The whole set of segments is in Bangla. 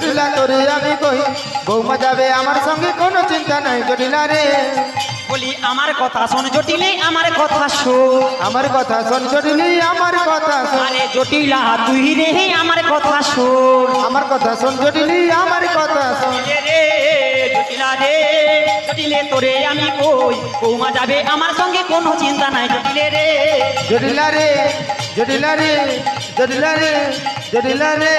জটিলা তোরে আমি কই বৌমা যাবে আমার সঙ্গে কোনো চিন্তা নাই জটিলা রে। বলি আমার কথা শোন জটিলে আমার কথা শোন। আমার কথা শোন জটিলি আমার কথা শোন। আরে জটিলা তুই রে আমার কথা শোন। আমার কথা শোন জটিলি আমার কথা শোন। রে জটিলা রে জটিলে তোরে আমি কই বৌমা যাবে আমার সঙ্গে কোনো চিন্তা নাই জটিলে রে। জটিলা রে জটিলা রে জটিলা রে জটিলা রে।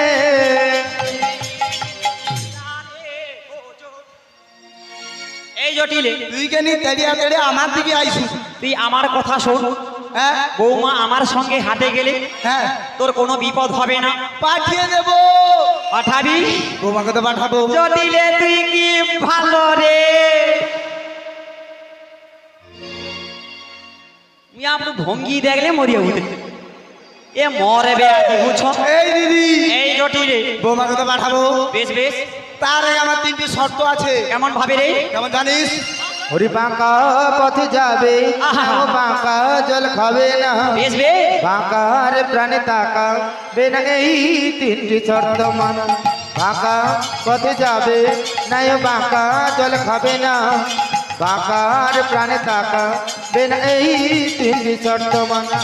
এই জটিলে তুই কেনি তেড়িয়া তেড়িয়া আমার দিকে আইসু। তুই আমার কথা শোন। হ্যাঁ বৌমা আমার সঙ্গে হাটে গেলে হ্যাঁ তোর কোনো বিপদ হবে না। পাঠিয়ে দেব। পাঠাবি? বৌমাকে তো পাঠাবো। জটিলে তুই কি ভালো রে। আপনার ভঙ্গি দেখলে মরিয়া উঠে এ মরে বে বুঝছো। এই দিদি এই জটিলে বৌমাকে তো পাঠাবো। বেশ বেশ তার আগে আমার তিনটি শর্ত আছে। কেমন ভাবে রে? কেমন জানিস? হরি বাঁকা পথে যাবে ও বাঁকা জল খাবে না। বেশ বে বাঁকার প্রাণে তাকা বেনা এই তিনটি শর্ত মানা। বাঁকা পথে যাবে নাই ও বাঁকা জল খাবে না। বাঁকার প্রাণে তাকা বেনা এই তিনটি শর্ত মানা।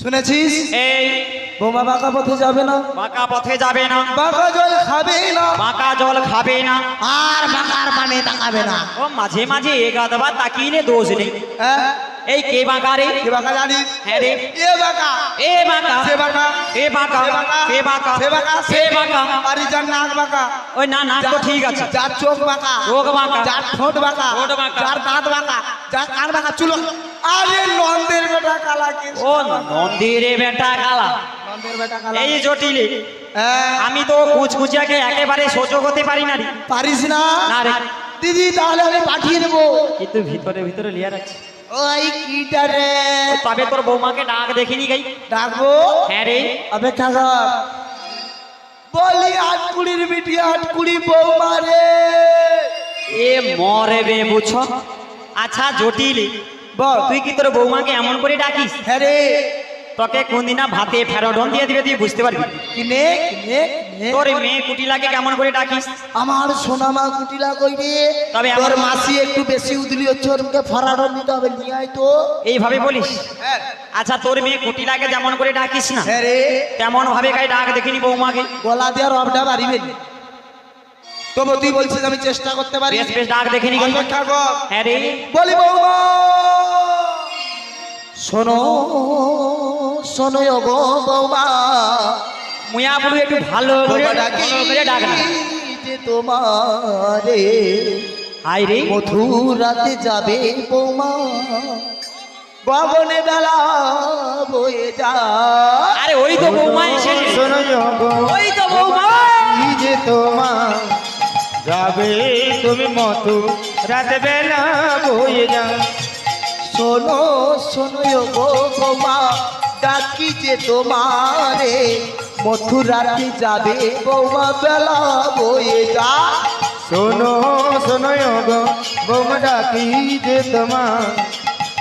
শুনেছিস? এই বৌমা বাঁকা পথে যাবে না, বাঁকা পথে যাবে না, বাঁকা জল খাবে না, বাঁকা জল খাবে না, আর বাঁকার পানে তাকাবে না। ও মাঝে মাঝে এগাদবা তাকিয়ে দোষ নেই। হ্যাঁ এই কে বাঁকা রে? কে বাঁকা জানিস? হ্যাঁ রে এ বাঁকা, এ বাঁকা, সে বাঁকা, এ বাঁকা, এ বাঁকা, সে বাঁকা, সে বাঁকা। আর যার নাক বাঁকা, ওই না নাক তো ঠিক আছে। যার চোখ বাঁকা, চোখ বাঁকা, যার ঠোঁট বাঁকা, ঠোঁট বাঁকা, যার দাঁত বাঁকা, যার কান বাঁকা, চুল। আরে নন্দের বেটা কালা কে? ও নন্দিরে বেটা কালা। নন্দের বেটা কালা। এই জটিলে হ্যাঁ আমি তো কুচকুচিয়াকে একেবারে সহ্য করতে পারি না রে। পারিস না? না রে। দিদি তাহলে আমি পাঠিয়ে দেবো। কিন্তু ভিতরে ভিতরে লিয়া রাখছি। ওই কিটা রে? তবে তোর বৌমাকে ডাক দেখিনি গাই। ডাকবো? হ্যাঁ রে। অপেক্ষা কর। বলি আটকুড়ির বিটি আটকুড়ি বৌমা রে। এ মরে বে বুঝছো। আচ্ছা জটিলে বল তুই কি তোর বৌমাকে এমন করে ডাকিস? হ্যাঁ রে। তোকে কোনদিনা ভাতে ফেরোডন দিয়ে দিবে, তুই বুঝতে পারবি। কিনে কিনে কিনে। তোর মেয়ে কুটিলাকে কেমন করে ডাকিস? আমার সোনামা কুটিলা কই রে? তবে তোর আমার- মাসি একটু বেশি উদলি হচ্ছে, ওরকে ফরাডন দিতে হবে, নিয়ে আয় তো। এইভাবে বলিস? হ্যাঁ আচ্ছা তোর মেয়ে কুটিলাকে যেমন করে ডাকিস না হ্যাঁ রে। তেমন ভাবে গায়ে ডাক দেখিনি বৌমাকে। গলা দিয়ে রবটা বাড়িবে। তবু তুই বলছিস আমি চেষ্টা করতে পারি। বেশ বেশ ডাক দেখিনি গাই। অপেক্ষা কর। হ্যাঁ রে। বলি বৌমা শোনো শোনো গো বৌমা, মুয়া বলু একটু ভালো করে বৌমা ডাকি ভালো করে ডাক না। যে তোমারে হাই রে মথুরাতে যাবে বৌমা, গগনে বেলা বয়ে যা। আরে ওই তো বৌমা এসেছে। শোনো গো ওই তো বৌমা। কি যে তোমা যাবে তুমি মতো রাত বেলা বয়ে যা। শোনো শোনো গো বৌমা, ডাকি যে তোমারে মথুরাতে যাবে বৌমা, বেলা বয়ে যা। শোনো শোনো গো বৌমা ডাকি যে তোমা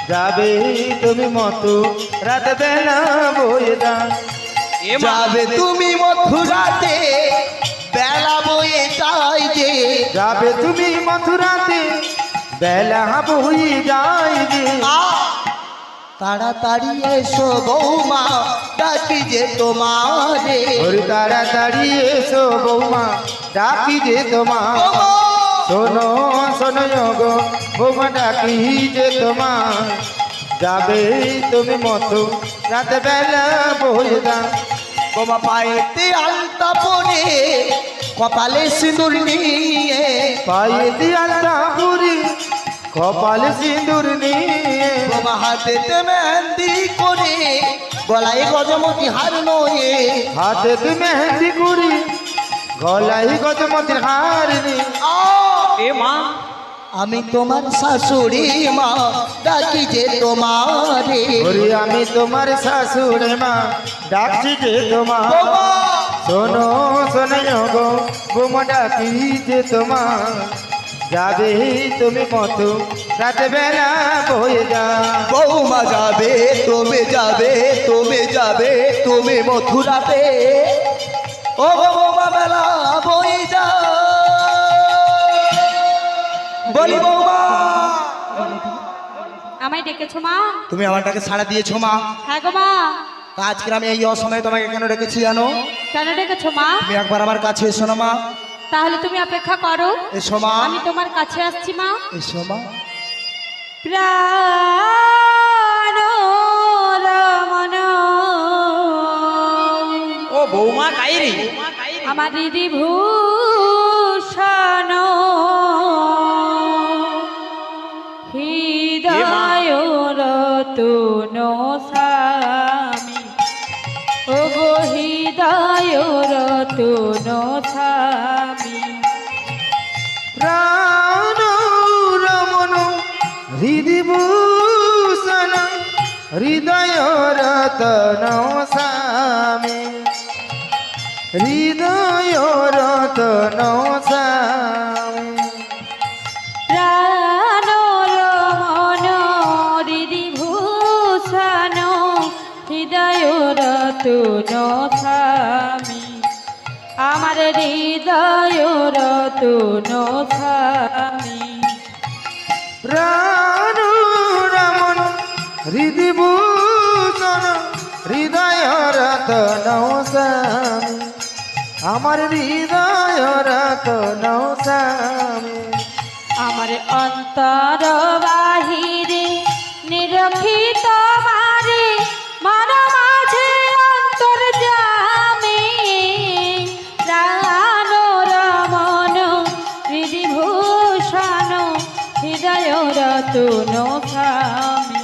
যাবে তুমি মতো রাত বেলা বয়ে যা। এ মা। যাবে তুমি মথুরাতে বেলা বয়ে যায় যে। যাবে তুমি মথুরাতে বেলা বয়ে যায় যে। তাড়াতাড়ি এসো বৌমা, ডাকি যে তোমারে। ওরে তাড়াতাড়ি এসো বৌমা ডাকি যে তোমা। শোনো শোনো গো বৌমা ডাকি যে তোমা যাবে তুমি মতো রাত বেলা বয়ে যা। বৌমা পায়েতে আলতা পরে, কপালে সিঁদুর নিয়ে, পায়ে দিয়ালটা পুরি কপালে সিঁদুর নিয়ে। বাবা হাতেতে মেহেন্দি করে, গলায় গজমতি হার নয়ে। হাতে তুমি মেহেন্দি কুড়ি গলায় গজমতির হার নিয়ে। এ মা। আমি তোমার শাশুড়ি মা, ডাকি যে তোমারে। ওরে আমি তোমার শাশুড়ি মা ডাকছি যে তোমা। বাবা শোনো শোনো গো বৌমা ডাকি যে তোমা যাবে তুমি মতো রাত বেলা বয়ে যা। বৌমা যাবে তুমি যাবে তুমি যাবে তুমি মথুরাতে, ও গো বৌমা বেলা বই যা বলি বৌমা আমায় ডেকেছো মা? তুমি আমারটাকে ছাড়া দিয়েছো মা। হ্যাঁ গো মা। তা আজকে আমি এই অসময়ে তোমাকে কেন রেখেছি জানো? কেন ডেকেছো মা? তুমি একবার আমার কাছে এসো না মা। তাহলে তুমি অপেক্ষা করো, এসো মা। আমি তোমার কাছে আসছি মা। এসো মা। প্রাণ রমণ ও বৌমা কাইরি আমার দিদি ভূষণ হৃদয় রতন স্বামী, ও গো হৃদয় রতন স্বামী। প্রাণ রমণ হৃদিভূষণ হৃদয় রতন স্বামী, হৃদয় রতন স্বামী। প্রাণ রমণ হৃদি ভূষণ হৃদয় রতন স্বামী, আমার হৃদয় রতন স্বামী। প্রাণ রমণ হৃদিভূষণ হৃদয় রতন স্বামী, আমার হৃদয় রতন স্বামী। আমার অন্তর বাহিরে নিরখিত মারে মন মাঝে অন্তর জামে। প্রাণ রমণ হৃদি ভূষণ হৃদয় রতন স্বামী,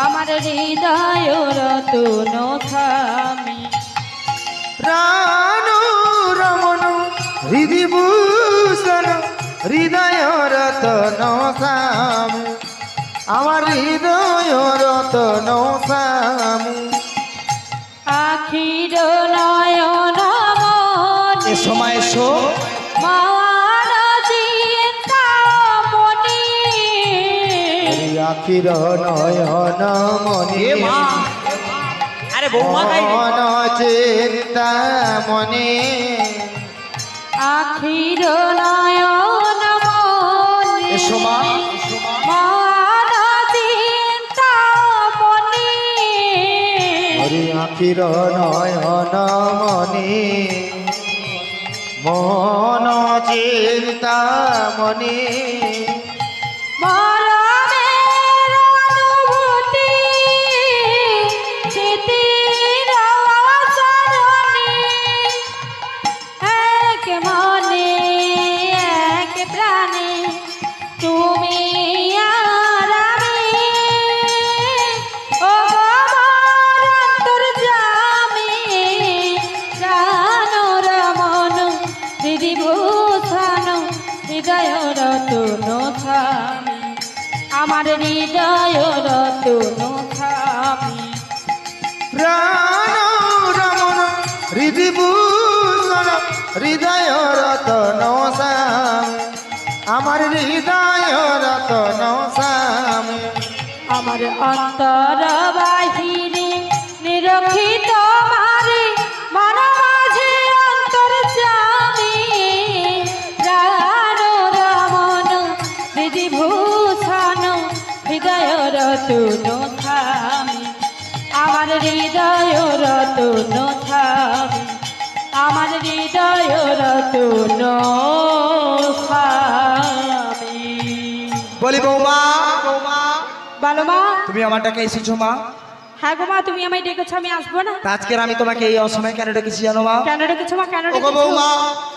আমার হৃদয় রতন স্বামী। প্রাণ রমণ হৃদিভূষণ হৃদয় রতন স্বামী, আমার হৃদয় রতন স্বামী। আখির নয়ন মনি এসো মা এসো। মান চিন্তামণি, আখির নয়ন মনি এ মা আরে বৌমা কাইরি মন চিন্তামণি। আখির নয়ন মনি এসো মা। মান চিন্তামণি, হরি আখির নয়ন মনি মন চিন্তামণি। মরণের অনুভূতি স্মৃতির অবসরণে, এক মনে এক প্রাণে তুমি আর আমি, ও আমার অন্তর্যামী। প্রাণ রমণ হৃদি ভূষণ হৃদয় রতন স্বামী, আমার হৃদয় রতন স্বামী। প্রাণ রমণ হৃদিভূষণ হৃদয় রতন স্বামী, আমার হৃদয় রতন স্বামী। আমার অন্তর বাহিরে নিরখিত মারে মন মাঝে অন্তর জামে। প্রাণ রমণ হৃদি ভূষণ হৃদয় রতন স্বামী, আমার হৃদয় রতন স্বামী, আমার হৃদয় রতন স্বামী। বলি বৌমা বৌমা বলো মা। তুমি আমারটাকে এসেছো মা। হ্যাঁ গো মা, তুমি আমায় ডেকেছো, আমি আসবো না? তা আজকের আমি তোমাকে এই অসময়ে কেন রেখেছি জানো মা? কেন ডেকেছো মা? কেন ওগো ডেকেছো? বৌমা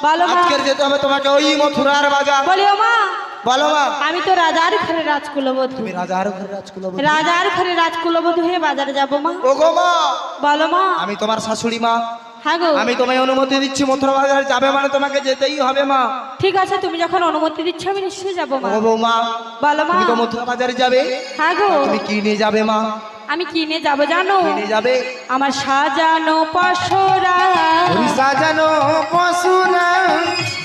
বলো মা। আজকের যেতে হবে তোমাকে ওই মথুরার বাজার। বলিও মা। বলো মা। আমি তো রাজার ঘরে রাজকুলবধূ, তুমি রাজার ঘরে রাজকুলবধূ। রাজার ঘরে রাজকুলবধূ হয়ে বাজারে যাবো মা। ওগো মা বলো মা। আমি তোমার শাশুড়ি মা। হ্যাঁ গো। আমি তোমায় অনুমতি দিচ্ছি মথুরা বাজার যাবে মানে তোমাকে যেতেই হবে মা। ঠিক আছে, তুমি যখন অনুমতি দিচ্ছ আমি নিশ্চয়ই যাবো মা। ওগো বৌমা বলো মা। তুমি তো মথুরা বাজারে যাবে। হ্যাঁ গো। তা তুমি কি নিয়ে যাবে মা? আমি কিনে যাবো জানো? কি নিয়ে যাবে? আমার সাজানো পশরা, হরি সাজানো পশুরা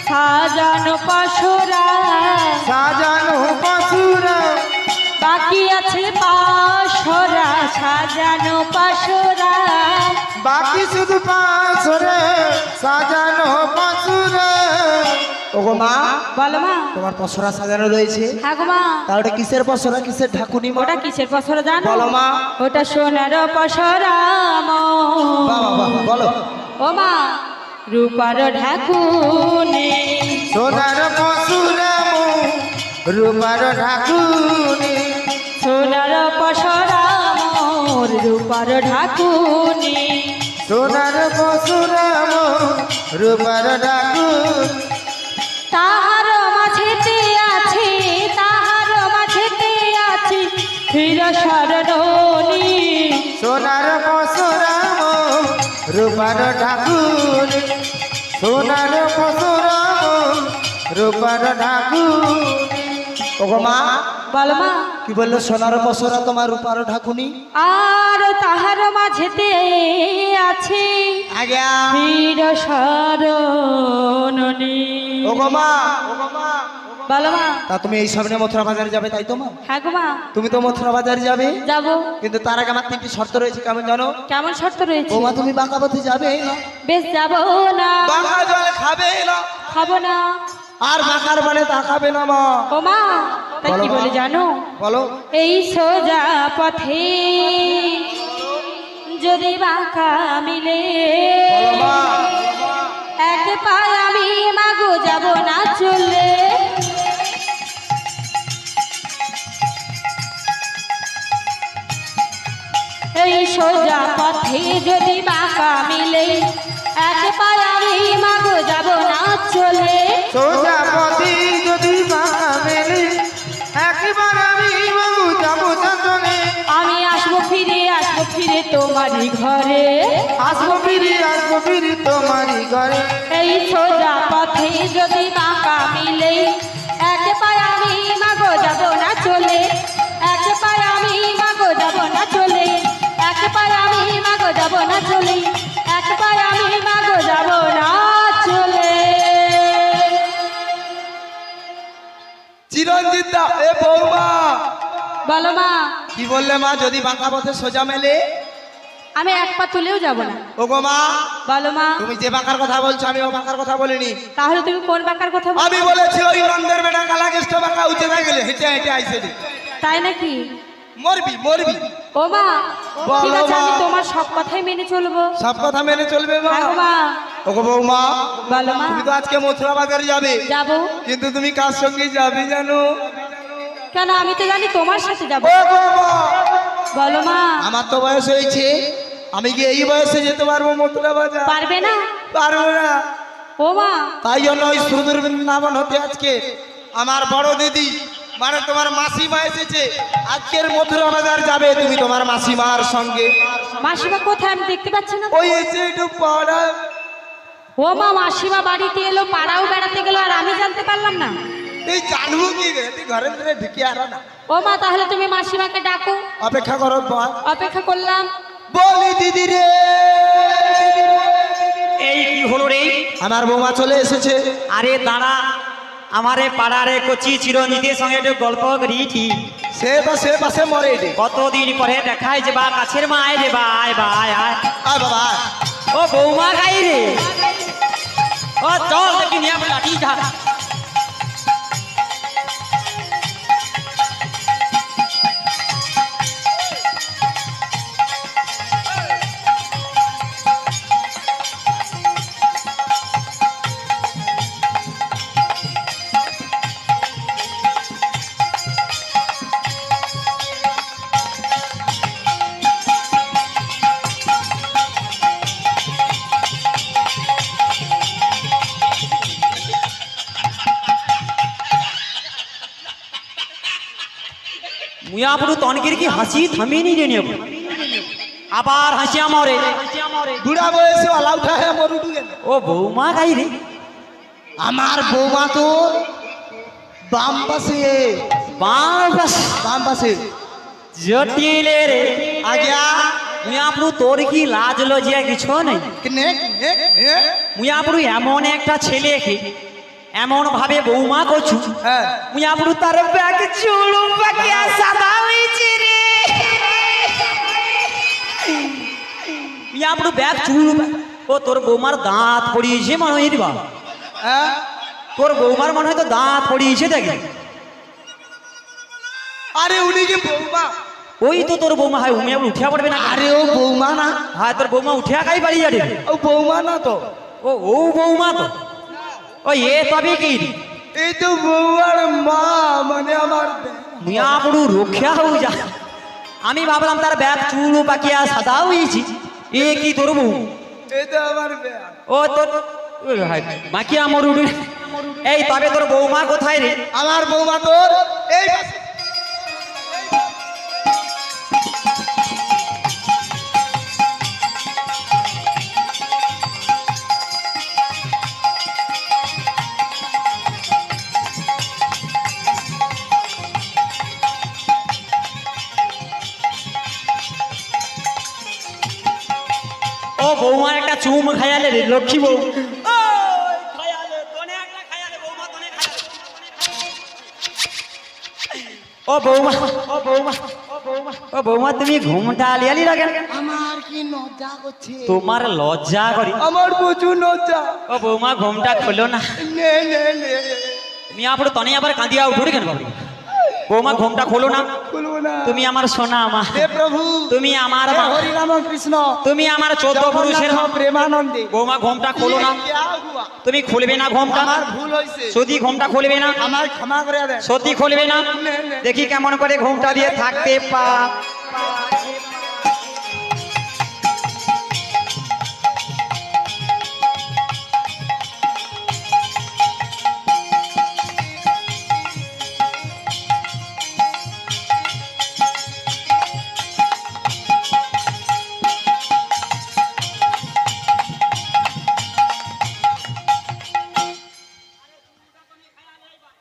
সাজানো পশরা, সাজানো পশুরা বাকি আছে পাশরা, সাজানো পাশরা বাকি শুধু পাঁচরে সাজানো পাঁচরে। ওগো মা, বলো মা। তোমার পসরা সাজানো রয়েছে, হ্যাঁ গো মা। তা ওটা কিসের পসরা, কিসের ঢাকুনি মা? ওটা কিসের পসরা জানো? বলো মা। ওটা সোনার পসরা মা। বাবা বাবা বলো। ও মা, রূপার ঢাকুনি। সোনার পশুরে রূপার ঢাকুনি। সোনার পসরা মোর রূপার ঢাকুনি। সোনার পশুরে রূপার ঢাকুনি। তাহার মাঝেতে আছে, তাহার মাঝেতে আছে ক্ষীর সরণী। সোনার পশুরাম রূপার ঠাকুরি। সোনার পশুরাম রূপার ঠাকুরি। ওগো মা, বল মা। কি বললো? সোনার পসরা তোমার রূপার ঢাকুনি। আর তাহার মাঝেতে আছে আজ্ঞা। ক্ষীর সরণী। ওগো মা, ওগো মা, বল মা। তা তুমি এই সামনে মথুরা বাজারে যাবে তাই তো মা? হ্যাঁ গো মা। তুমি তো মথুরা বাজারে যাবে, যাবো। কিন্তু তার আগে আমার তিনটি শর্ত রয়েছে, কেমন জানো? কেমন শর্ত রয়েছে? ও মা, তুমি বাঁকা পথে যাবে না, বেশ যাবো না। বাঁকা জল খাবে না, খাবো না। আর বাঁকার মানে তাকাবে না মা। ও মা, তাই বলো কি মা। বলে জানো? বলো। এই সোজা পথে যদি বাঁকা মিলে, বলো মা। এক পায়ে আমি মাগো যাব না চলে। এই সোজা পথে যদি বাঁকা মিলে, এক পায়ে আমি মাগো যাব না চলে। সোজা পথে যদি বাঁকা মেলে, একবার আমি বাবু যাবো চাচনে। আমি আসবো ফিরে তোমারই ঘরে। আসবো ফিরি তোমারই ঘরে। এই সোজা পথে যদি বাঁকা মিলে, এক পায়ে আমি মাগো যাব না চলে। এক পায়ে আমি মাগো যাব না চলে। এক পায়ে আমি মাগো যাব না চলে। এক পায়ে আমি মাগো যাব না চলে। চিরঞ্জিত দা, এ বৌমা। বলো মা। কি বললে মা? যদি বাঁকা পথে সোজা মেলে? আমি এক পা তুলেও যাব না। ওগো মা, বলো মা। তুমি যে বাঁকার কথা বলছো আমি ও বাঁকার কথা বলিনি। তাহলে তুমি কোন বাঁকার কথা বল? আমি বলেছি ওই নন্দের বেটা কালাকেষ্ট বাঁকা উঠে না গেলে হেঁটে হেঁটে আইসে রে। তাই নাকি? মরবি মরবি। ও মা, ঠিক বলো আছে, আমি মা। তোমার সব কথাই মেনে চলবো। সব কথা মেনে চলবে মা? হ্যাঁ গো মা। ওগো বৌমা, বলো মা। তুমি তো আজকে মথুরা বাজারে যাবে, যাবো। কিন্তু তুমি কার সঙ্গে যাবে জানো? কেন? আমি তো জানি তোমার সাথে যাবো। ও বৌমা, বলো মা। আমার তো বয়স হয়েছে, আমি কি এই বয়সে যেতে পারবো মথুরা বাজার? পারবে না? পারবো না। ও মা। তাই জন্য ওই সুদূর বৃন্দাবন হতে আজকে আমার বড় দিদি মানে তোমার মাসিমা এসেছে, আজকের মথুরা বাজার যাবে তুমি তোমার মাসিমার সঙ্গে। মাসিমা কোথায়? আমি দেখতে পাচ্ছি না। ওই এসে একটু পড়া। ও মা, মাসিমা বাড়িতে এলো, পাড়াও বেড়াতে গেল, আর আমি জানতে পারলাম না। তুই জানবো কি রে? তুই ঘরের ভিতরে ঢুকে আর না। ও মা, তাহলে তুমি মাসিমাকে ডাকো। অপেক্ষা করো মা। অপেক্ষা করলাম। বলি দিদি রে, এই কি হলো রে? আমার বৌমা চলে এসেছে। আরে দাঁড়া, আমারে পাড়ারে কচি চিরঞ্জিতের সঙ্গে একটু গল্প করিছি। সে পাশে মরে রে। কতদিন পরে দেখাই যে বা কাছের মা, আয় রে বা, আয় বা, আয় আয়। আয় বাবা। ও বৌমা গাই রে, ও চল দেখি নিয়ে আমরা লাঠি ঝাড়। মুয়াপুরু তনকের কি হাসি থামিয়ে রে নেব, আবার হাসি আমরে। বুড়া বয়সে আলা উঠা হ্যাঁ মরুটু গেল। ও বৌমা গাই রে, আমার বৌমা তো বাম পাশে, বাস বাম পাশে। জটিলে রে। আজ্ঞা। মুয়াপুরু তোর কি লাজ লজিয়া কিছু নেই? মুয়াপুরু এমন একটা ছেলেকে এমন ভাবে বৌমা করছু, হ্যাঁ। মুয়াপুরু তার ব্যাগ চুলু পাকিয়া সাদা হয়েছে রে। মিয়া পুরো ব্যাগ চুল ও তোর বৌমার দাঁত পড়িয়েছে মনে হয় দিবা হ্যাঁ তোর বৌমার মনে হয় তো দাঁত পড়িয়েছে দেখি আরে উনি কি বৌমা? ওই তো তোর বৌমা হয় উমিয়া উঠিয়া পড়বে না আরে ও বৌমা না, হ্যাঁ তোর বৌমা উঠিয়া খাই বাড়ি যাবে ও বৌমা না তো। ও ও বৌমা তো ও এ তবে কি এই তো বৌমার মা, মানে আমার মিয়া পুরো রক্ষা হও যা আমি ভাবলাম তার ব্যাগ চুল পাকিয়া সাদা হয়েছি এ কি তোর বউ এই তো আমার বেয়া। ও তোর মাকিয়া মরুড এই তবে তোর বৌমা কোথায় রে আমার বৌমা তোর এই পাশে। ও বৌমার একটা চুম খায়ালে রে লক্ষ্মী বউ ও বৌমা ও বৌমা ও বৌমা তুমি ঘুমটা আলিয়ালি লাগেন আমার কি লজ্জা করছে, তোমার লজ্জা করি আমার প্রচুর লজ্জা। ও বৌমা ঘুমটা খোলো না নে নে নে মিয়া পুরো তনে আবার কাঁদিয়া উঠে কেন বাবু বৌমা ঘুমটা খোলো না খুলবো না। তুমি আমার সোনা মা হে প্রভু, তুমি আমার হে মা হরি রাম কৃষ্ণ, তুমি আমার 14 পুরুষের মা। জগন্নাথ প্রেমানন্দে। বৌমা ঘুমটা খোলো না ये क्या हुआ? তুমি খুলবে না ঘুমটা আমার ভুল হইছে, সত্যি ঘুমটা খুলবে না আমার ক্ষমা করে দেন। সত্যি খুলবে না নে, নে। দেখি কেমন করে ঘুমটা দিয়ে থাকতে পা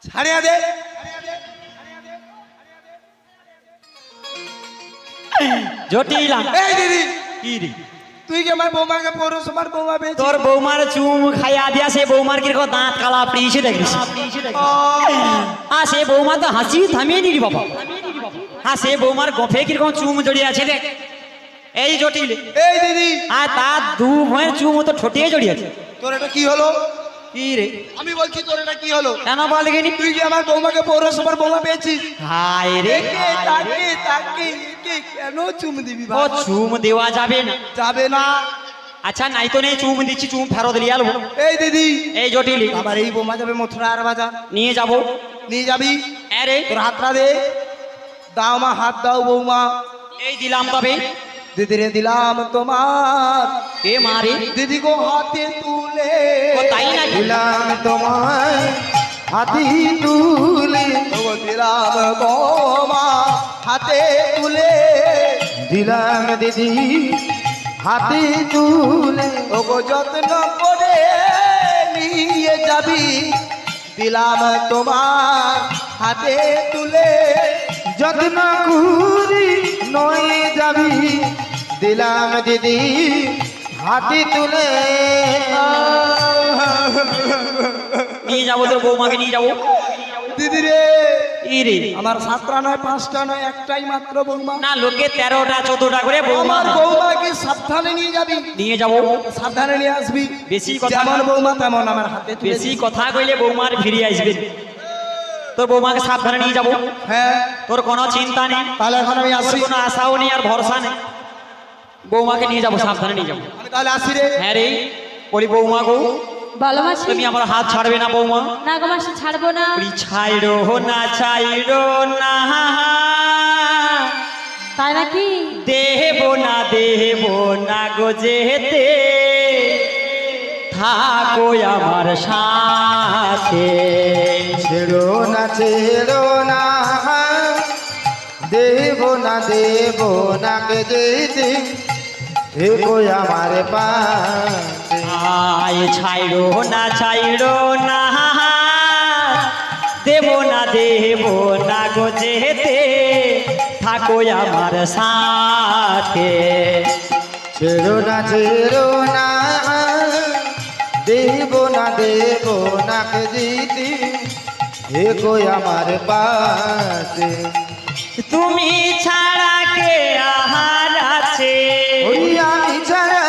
ছাড়িয়া দে। জটিলা এই দিদি, কি রে তুই কি আমার বৌমাকে পৌরসভার বৌমা পেয়েছিস? তোর বৌমার চুম খাইয়া দিয়া সে বৌমার কিরকম দাঁত কালা পিছে দেখিস আর সে বৌমা তো হাসি থামিয়ে নিলি বাবা হ্যাঁ সে বৌমার গফে কিরকম চুম জড়িয়ে আছে দেখ এই জটিল এই দিদি, আর তার দু ভয়ের চুম তো ঠোঁটিয়ে জড়িয়ে আছে তোর এটা কি হলো? কি রে আমি বলছি তোর এটা কি হলো? কেন বল দেখিনি তুই কি আমার বৌমাকে পৌরসভার বৌমা পেয়েছিস? হায় রে একে তাকে তাকে একে কেন চুম দিবি ও ভাই? চুম দেওয়া যাবে না যাবে না। আচ্ছা নাই তো নেই চুম দিচ্ছি চুম ফেরত লিয়ে আলবো এই দিদি, এই জটিল আবার এই বৌমা যাবে মথুরার বাজার, নিয়ে যাবো নিয়ে যাবি? আরে তোর হাতটা দে, দাও মা, হাত দাও বৌমা। এই দিলাম তবে দিদিরে দিলাম তোমার, এ মারে দিদি গো হাতে তুলে। ও তাই নাকি দিলাম তোমায় হাতি তুলে, ও দিলাম তোমার হাতে তুলে। দিলাম দিদি হাতি তুলে, ও গো যত্ন করে নিয়ে যাবি, দিলাম তোমার হাতে তুলে। যত্ন করি নয় যাবি, দিলাম দিদি হাতি তুলে। নিয়ে যাবো তোর বৌমাকে নিয়ে যাবো দিদি রে, ই রে আমার 7টা নয় 5টা নয়, একটাই মাত্র বৌমা। না লোকে 13টা 14টা করে বৌমা আমার বৌমাকে সাবধানে নিয়ে যাবি, নিয়ে যাবো সাবধানে নিয়ে আসবি। বেশি কথা যেমন বৌমা তেমন আমার হাতে তুলে বেশি দিবি। কথা কইলে বৌমার ফিরে আসবে তোর বৌমাকে সাবধানে নিয়ে যাবো হ্যাঁ, তোর কোনো চিন্তা নেই তাহলে এখন আমি তোর আসি। কোনো আশাও নেই আর ভরসা নেই বৌমাকে নিয়ে যাবো সাবধানে নিয়ে যাবো আমি তাহলে আসি রে। হ্যাঁ রে বলি বৌমা গো বলো মাসি। তুমি আমার হাত ছাড়বে না বৌমা না গো মাসি, ছাড়বো না। বলি ছাইরো না ছাইরো না তাই নাকি? দেব না গো যেতে থাকো আমার সাথে ছেড়ো না দেব না কে যেতে, থেকো আমার পাশে। আয় ছাইরো না দেব না গো যেতে থাকো আমার সাথে ছেড়ো না দেব না কে যেতে, থেকো আমার পাশে। তুমি ছাড়া কে আহার আছে ওই আমি ছাড়া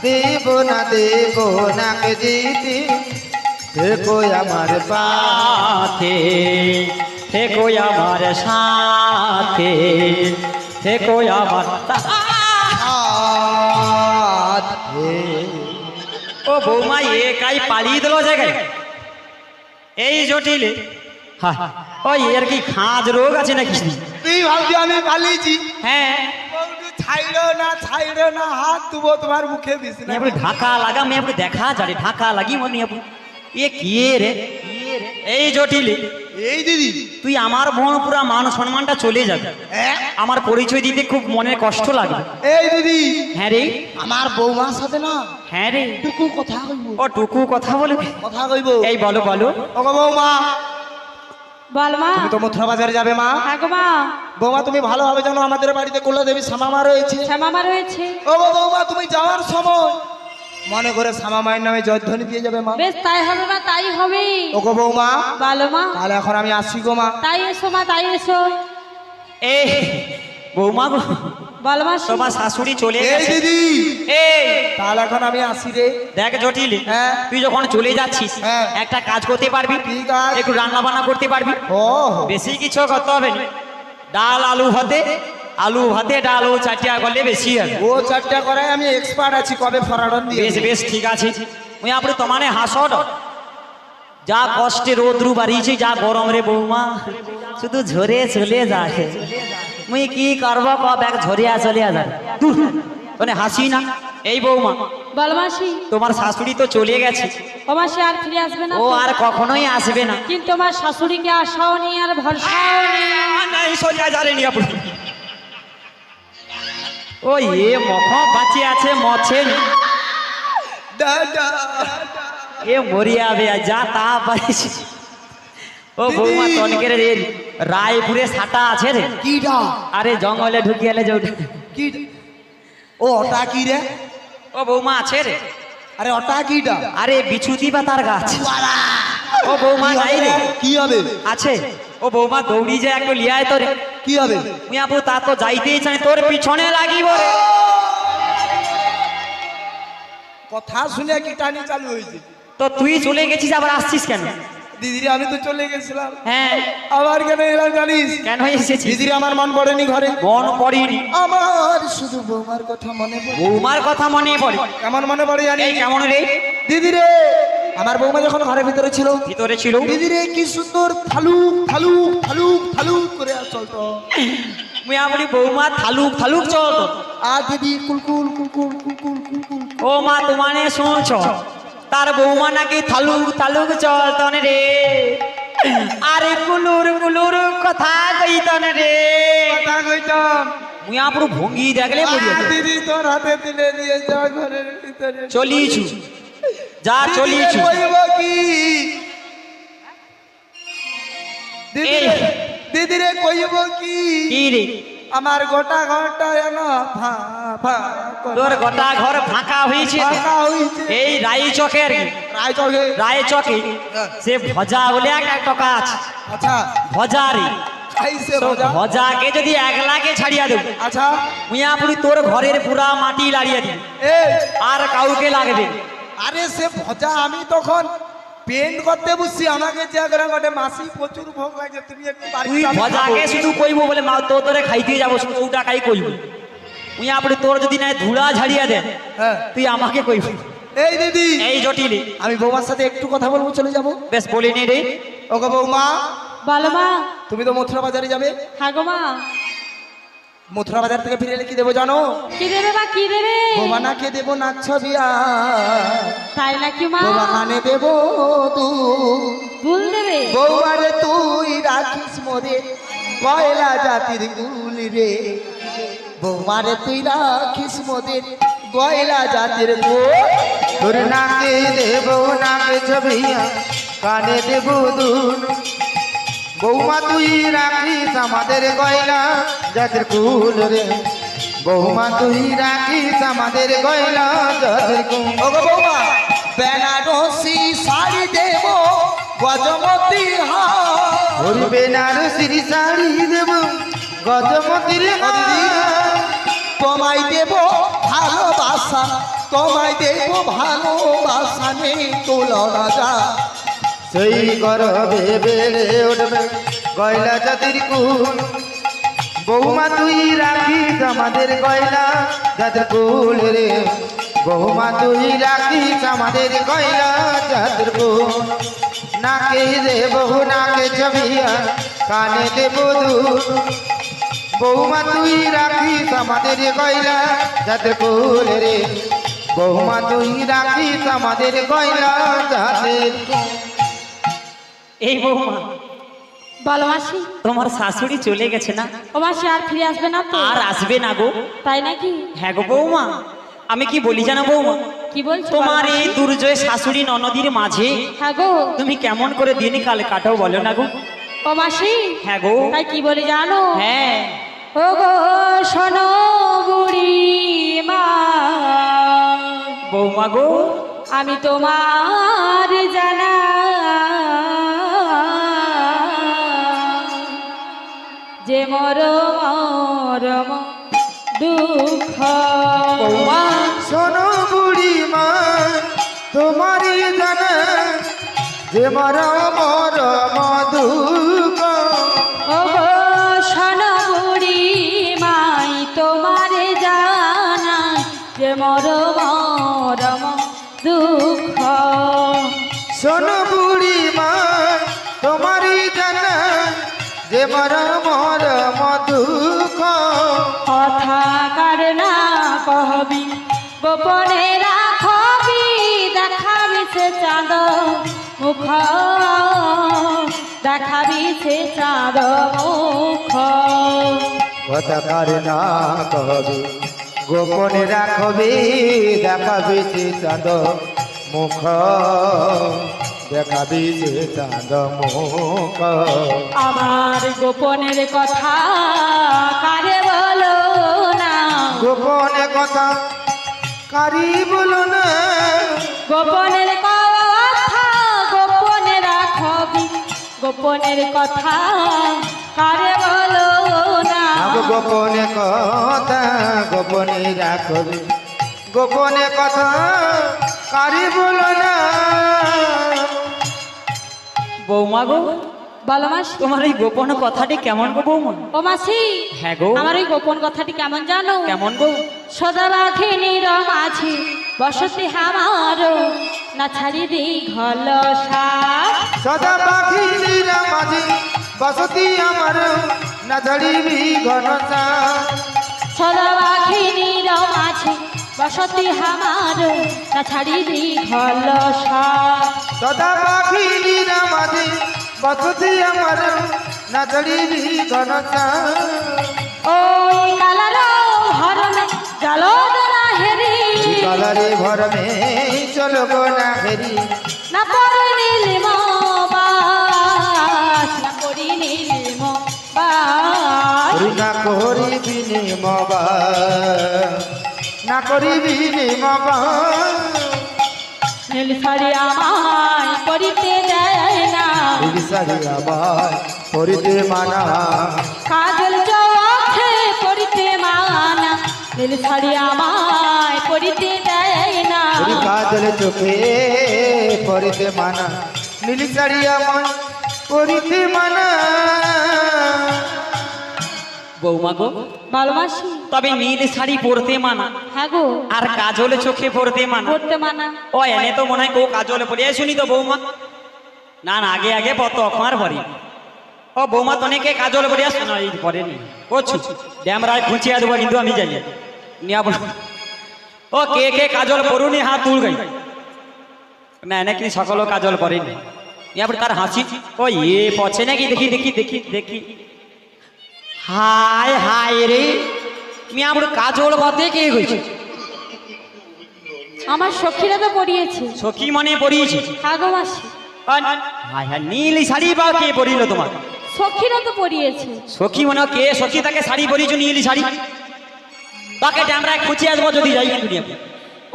বেদনা দেব না কে দিতে দেখো আমার সাথে থেকো আমার সাথে থেকো আমার ও বৌমা একাই পালিয়ে দিল জায়গায় এই জটিলে ওই এর কি খাঁজ রোগ আছে নাকি তুই ভাবছি আমি পালিয়েছি হ্যাঁ ছাইড়ো না হাত তুবো তোমার মুখে দিস না আপনি ঢাকা লাগা मैं अपने देखा जारे ঢাকা লাগি মনি আপনি এ কি রে এই জটিলে এই দিদি তুই আমার বোন পুরা মান সম্মানটা চলে যাবে হ্যাঁ? আমার পরিচয় দিতে খুব মনে কষ্ট লাগবে এই দিদি হ্যাঁ রে আমার বৌমার সাথে না হ্যাঁ রে টুকু কথা কইব ও টুকু কথা বলবে কথা কইব এই বলো বলো ওগো বৌমা বল মা। তুমি তো মথুরা বাজারে যাবে মা হ্যাঁ গো মা। বৌমা তুমি ভালোভাবে জানো আমাদের বাড়িতে কুলা দেবী শ্যামামা রয়েছে শ্যামামা রয়েছে। ও বৌমা তুমি যাওয়ার সময় মনে করে শ্যামামায়ের নামে জয়ধ্বনি দিয়ে যাবে মা বেশ তাই হবে মা, তাই হবে। ওগো বৌমা বলো মা। তাহলে এখন আমি আসি গো মা তাই এসো মা, তাই এসো। এ বৌমা গো বল মা। তোমার শাশুড়ি চলে এই গেছে দিদি এই তাহলে এখন আমি আসি রে দেখ জটিল হ্যাঁ। তুই যখন চলে যাচ্ছিস হ্যাঁ। একটা কাজ করতে পারবি কি কাজ? একটু রান্না বান্না করতে পারবি ও বেশি কিছু করতে হবে না ডাল আলু ভাতে ডাল ও চাটিয়া করলে বেশি হবে ও চারটা করায় আমি এক্সপার্ট আছি কবে ফরাডন দিয়ে বেশ বেশ ঠিক আছে মুই আপনি তোমানে হাসট যা কষ্টে রোদ্রু বাড়িয়েছি যা গরম রে বৌমা শুধু ঝরে চলে যায় মুই কি করব কব এক ঝরিয়া চলিয়া যায় মানে হাসি না এই বৌমা বল মাসি। তোমার শাশুড়ি তো চলে গেছে ও মাসি আর ফিরে আসবে না ও তো? আর কখনোই আসবে না কিন্তু আমার শাশুড়িকে আশাও নেই আর ভরসাও নেই। নাই সোজা জানেনি আপনি ও এ মখ বাঁচে আছে মছে দাদা এ মরিয়া বে যা তা পারিস ও বৌমা তনকের রে রায়পুরে সাটা আছে রে কিডা আরে জঙ্গলে ঢুকিয়ে এলে যে কি ও ওটা কি রে ও বৌমা আছে রে আরে ওটা কিডা আরে বিছুতি পাতার গাছ ও বৌমা নাই রে কি হবে আছে ও বৌমা দৌড়ি যে একটু লিয়ায় তোরে কি হবে মুই আপু তা তো যাইতেই চাই তোর পিছনে লাগিব রে কথা শুনে কি টানি চালু হয়েছে তো তুই চলে গেছিস আবার আসছিস কেন দিদিরে আমি তো চলে গেছিলাম হ্যাঁ আবার কেন এলাম জানিস কেন এসেছিস দিদিরে আমার মন পড়েনি ঘরে মন পড়িনি আমার শুধু বৌমার কথা মনে পড়ে বৌমার কথা মনে পড়ে কেমন মনে পড়ে জানি এই কেমন রে দিদিরে আমার বৌমা যখন ঘরের ভিতরে ছিল ভিতরে ছিল দিদিরে কি সুন্দর থালুক থালুক থালুক থালুক করে আর চলতো মুই আপনি বৌমা থালুক থালুক চলত আর দিদি কুলকুল কুলকুল কুলকুল কুলকুল ও মা তোমানে শুনছ তার বৌমা নাকি থালুক থালুক চলতন রে আরে কুলুর কুলুর কথা কইতন রে কথা কইতাম মুই আপনি ভঙ্গি দেখলে মরি আর দিদি তোর হাতে তুলে নিয়ে যা ঘরের ভিতরে চলিছু যা চলিছু কইব কি দিদিরে দিদিরে কইব কি কি রে আমার গোটা ঘরটা না ভা ভা তোর গোটা ঘর ফাঁকা হয়েছে ফাঁকা হইছে এই রাই চকের রায়চকে রায় চকে সে ভজা বলে একটা টকা আছে আচ্ছা ভজা রে খাইছে তো ভজা ভজাকে যদি 1 লাখে ছাড়িয়া দেব আচ্ছা মুইয়া পুরি তোর ঘরের পুরা মাটি লাড়িয়ে দিবি এই আর কাউকে লাগবে আরে সে ভজা আমি তখন পেন্ট করতে বুঝছি আমাকে যে করে গটে মাসি প্রচুর ভোগ লাগে তুমি একটু বাড়ি তুই চাবি ভজাকে খাবো। শুধু কইব বলে মা তো তোরে খাইতে যাবো শুধু ওটা কাই কইব মুইয়া পুরি তোর যদি না ধুলা ঝাড়িয়া দে হ্যাঁ তুই আমাকে কইব এই দিদি এই জটিলি আমি বৌমার সাথে একটু কথা বলবো চলে যাব বেশ বলিনি রে ওগো বৌমা বলো মা। তুমি তো মথুরা বাজারে যাবে হ্যাঁ গো মা। মথুরা বাজার থেকে ফিরে এলে কি দেবো জানো কি দেবে মা, কি দেবে? বৌমা নাকে দেবো নাক ছবিয়া তাই নাকি মা? বৌমা কানে দেবো তু ভুল দেবে? বৌমারে তুই রাখিস মোরে কয়লা জাতির গুল রে বৌমারে তুই রাখিস মোদের কয়লা জাতির গুল তোর নাকে দেব নাকে ছবিয়া কানে দেব দুল বৌমা তুই রাখিস আমাদের গয়লা যাদের কুল রে বৌমা তুই রাখিস আমাদের গয়লা যাদের কুল ওগো বৌমা বেনারসি শাড়ি দেব গজমতি ওর বেনারসির শাড়ি দেব গজমতির হার। কমাই দেব আশা তোমায় দেব ভালোবাসা নেই তুলনা যা সেই গর্বে বেড়ে উঠবে গয়লা জাতির কুল বৌমা তুই রাখিস আমাদের গয়লা জাতির কুল রে বৌমা তুই রাখিস আমাদের গয়লা জাতির কুল নাকে রে বহু নাকে ছবিয়া কানে দেব দুধ বৌমা তুই রাখিস আমাদের গয়লা জাতির কুল রে বৌমা তুই রাখিস আমাদের গয়লা জাতির কুল। এই বৌমা, বলো মাসি। তোমার শাশুড়ি চলে গেছে না? ও মাসি আর ফিরে আসবে না তো? আর আসবে না গো। তাই নাকি? হ্যাঁ গো বৌমা, আমি কি বলি জানো বৌমা, কি বলছো? তোমার এই দুর্জয় শাশুড়ি ননদীর মাঝে হ্যাঁ গো। তুমি কেমন করে দিন কাল কাটাও বলো না গো। ও মাসি, হ্যাঁ গো। তাই কি বলি জানো? হ্যাঁ। ও গো শোনো বুড়ি মা, বৌমা গো, আমি তোমার জানা যে মরম দুঃখ। বৌমা, শোনো বুড়ি মা তোমারই জানা যে মর মর মধুক ও গো শোনো বুড়ি মাই তোমার জানা যে মরম দুঃখ। শোনো বুড়ি মা তোমারই জানা যে মর মর মধুক কথা কার না কহবি গোপনে রাখবি দেখাবি সে চাঁদ মুখ, দেখাবি সে চাঁদ মুখ। কথা কার না কহবি গোপনে রাখবি দেখাবি সে চাঁদ মুখ দেখাবি সে চাঁদ মুখ আমার গোপনের কথা কারে বলো না, গোপনে কথা কারি বলো না গোপনের কথা গোপনে রাখবি, গোপনের কথা কারে বলো না। গোপনে কথা গোপনে রাখবি গোপনে কথা কারি বলো না। বৌমা গো, বলো মাসি। তোমার এই গোপন কথাটি কেমন গো বৌমা? ও মাসি, হ্যাঁ গো। আমার ওই গোপন কথাটি কেমন জানো? কেমন গো? সদা রাখিনীর মাঝি বসতি আমার না ছাড়ি দি ঘল সাপ। সদা পাখির মাঝি বসতি আমার না ঝড়িবি ঘন সদা রাখিনীর মাঝি বসতি আমার না ছাড়ি দি ঘল সাপ। সদা পাখির মাঝি বসতি আমার না ঝড়িবি ঘন ওই কালার হরমে জলদরা হেরি কলরে ভরমে চলো গো না হেরি না পরে নীলিম বাস, না করি নীলিম বাস। না করিবি নিমবা না করিবি নিমবা নীল শাড়ি আমায় পরিতে দেয় না, শাড়ি আবার পরিতে মানা কাজল চোখে পরিতে মানা। নীল শাড়ি আমায় পরিতে দেয় না, কাজল চোখে পরিতে মানা নীল শাড়ি আমার পরিতে মানা। বৌমা গো, ভালোবাসি। তবে নীল শাড়ি পরতে মানা হ্যাঁ গো, আর কাজল চোখে পরতে মানা। পড়তে মানা। ও এনে তো মনে হয় কেউ কাজল পরে শুনি তো বৌমা। না না, আগে আগে পত আমার পরে। ও বৌমা তনেকে কাজল পরে আসে না, এই পরেনি। ও ড্যামরায় খুঁচিয়ে দেবো কিন্তু আমি জানি নিয়া বল। ও কে কে কাজল পরুনি হাত তুল গাই না, এনে কি সকল কাজল পরেনি। নিয়া বল তার হাসি ও ইয়ে পছে নাকি দেখি দেখি দেখি দেখি। হায় হায় রে, মিয়া বড় কাজল বাতে কে গেছে? আমার সখীরা তো পড়িয়েছে। সখী মনে পড়িয়েছে? হ্যাঁ গো মাসি। হায় হায়, নীল শাড়ি বা কে পরিল তোমার? সখীরা তো পড়িয়েছে। সখী মনে হয় কে? সখী তাকে শাড়ি পরিয়েছো নীল শাড়ি? তাকে আমরা খুঁজে আসবো যদি যাই কিন্তু নিয়ে।